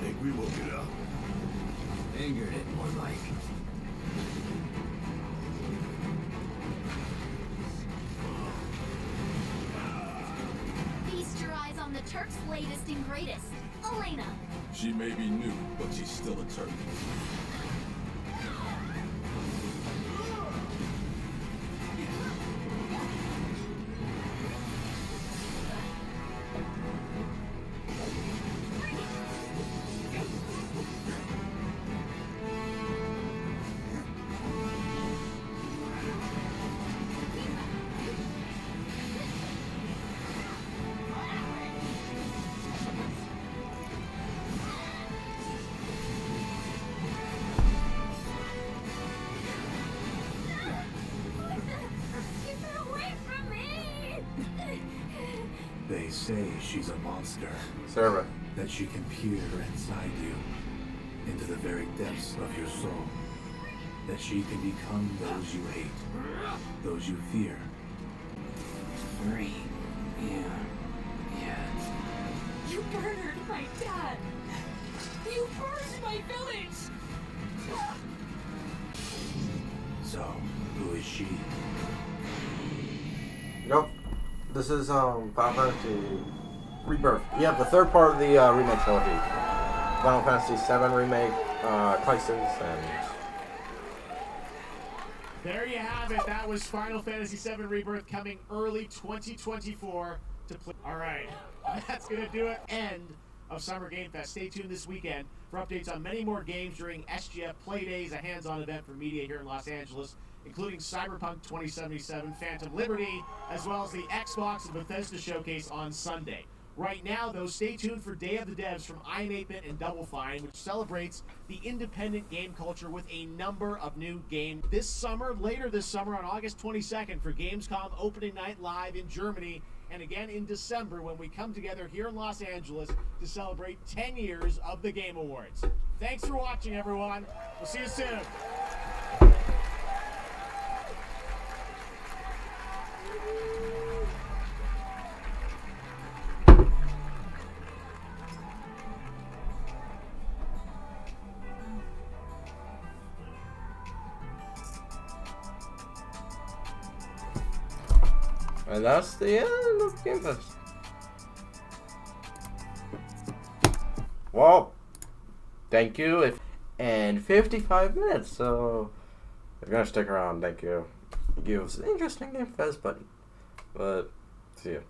think we woke it up? Angered it, more like. Feast your eyes on the Turk's latest and greatest, Elena. She may be new, but she's still a Turk. They say she's a monster. Server. That she can peer inside you, into the very depths of your soul. That she can become those you hate, those you fear. Free. Yeah. You murdered my dad! You burned my village! So, who is she? Nope. This is Final Fantasy Rebirth. Yeah, the third part of the remake trilogy. Final Fantasy VII remake, Crisis, and There you have it. That was Final Fantasy VII Rebirth coming early 2024 to play. All right, that's going to do it. End of Summer Game Fest. Stay tuned this weekend for updates on many more games during SGF Play Days, a hands-on event for media here in Los Angeles, including Cyberpunk 2077, Phantom Liberty, as well as the Xbox and Bethesda Showcase on Sunday. Right now, though, stay tuned for Day of the Devs from I'm 8-Bit and Double Fine, which celebrates the independent game culture with a number of new games. Later this summer on August 22nd for Gamescom opening night live in Germany, and again in December when we come together here in Los Angeles to celebrate 10 years of the Game Awards. Thanks for watching, everyone. We'll see you soon. And that's the end of Gamefest. Well, thank you. And 55 minutes, so if you're gonna stick around, thank you. It was an interesting Gamefest, but see you.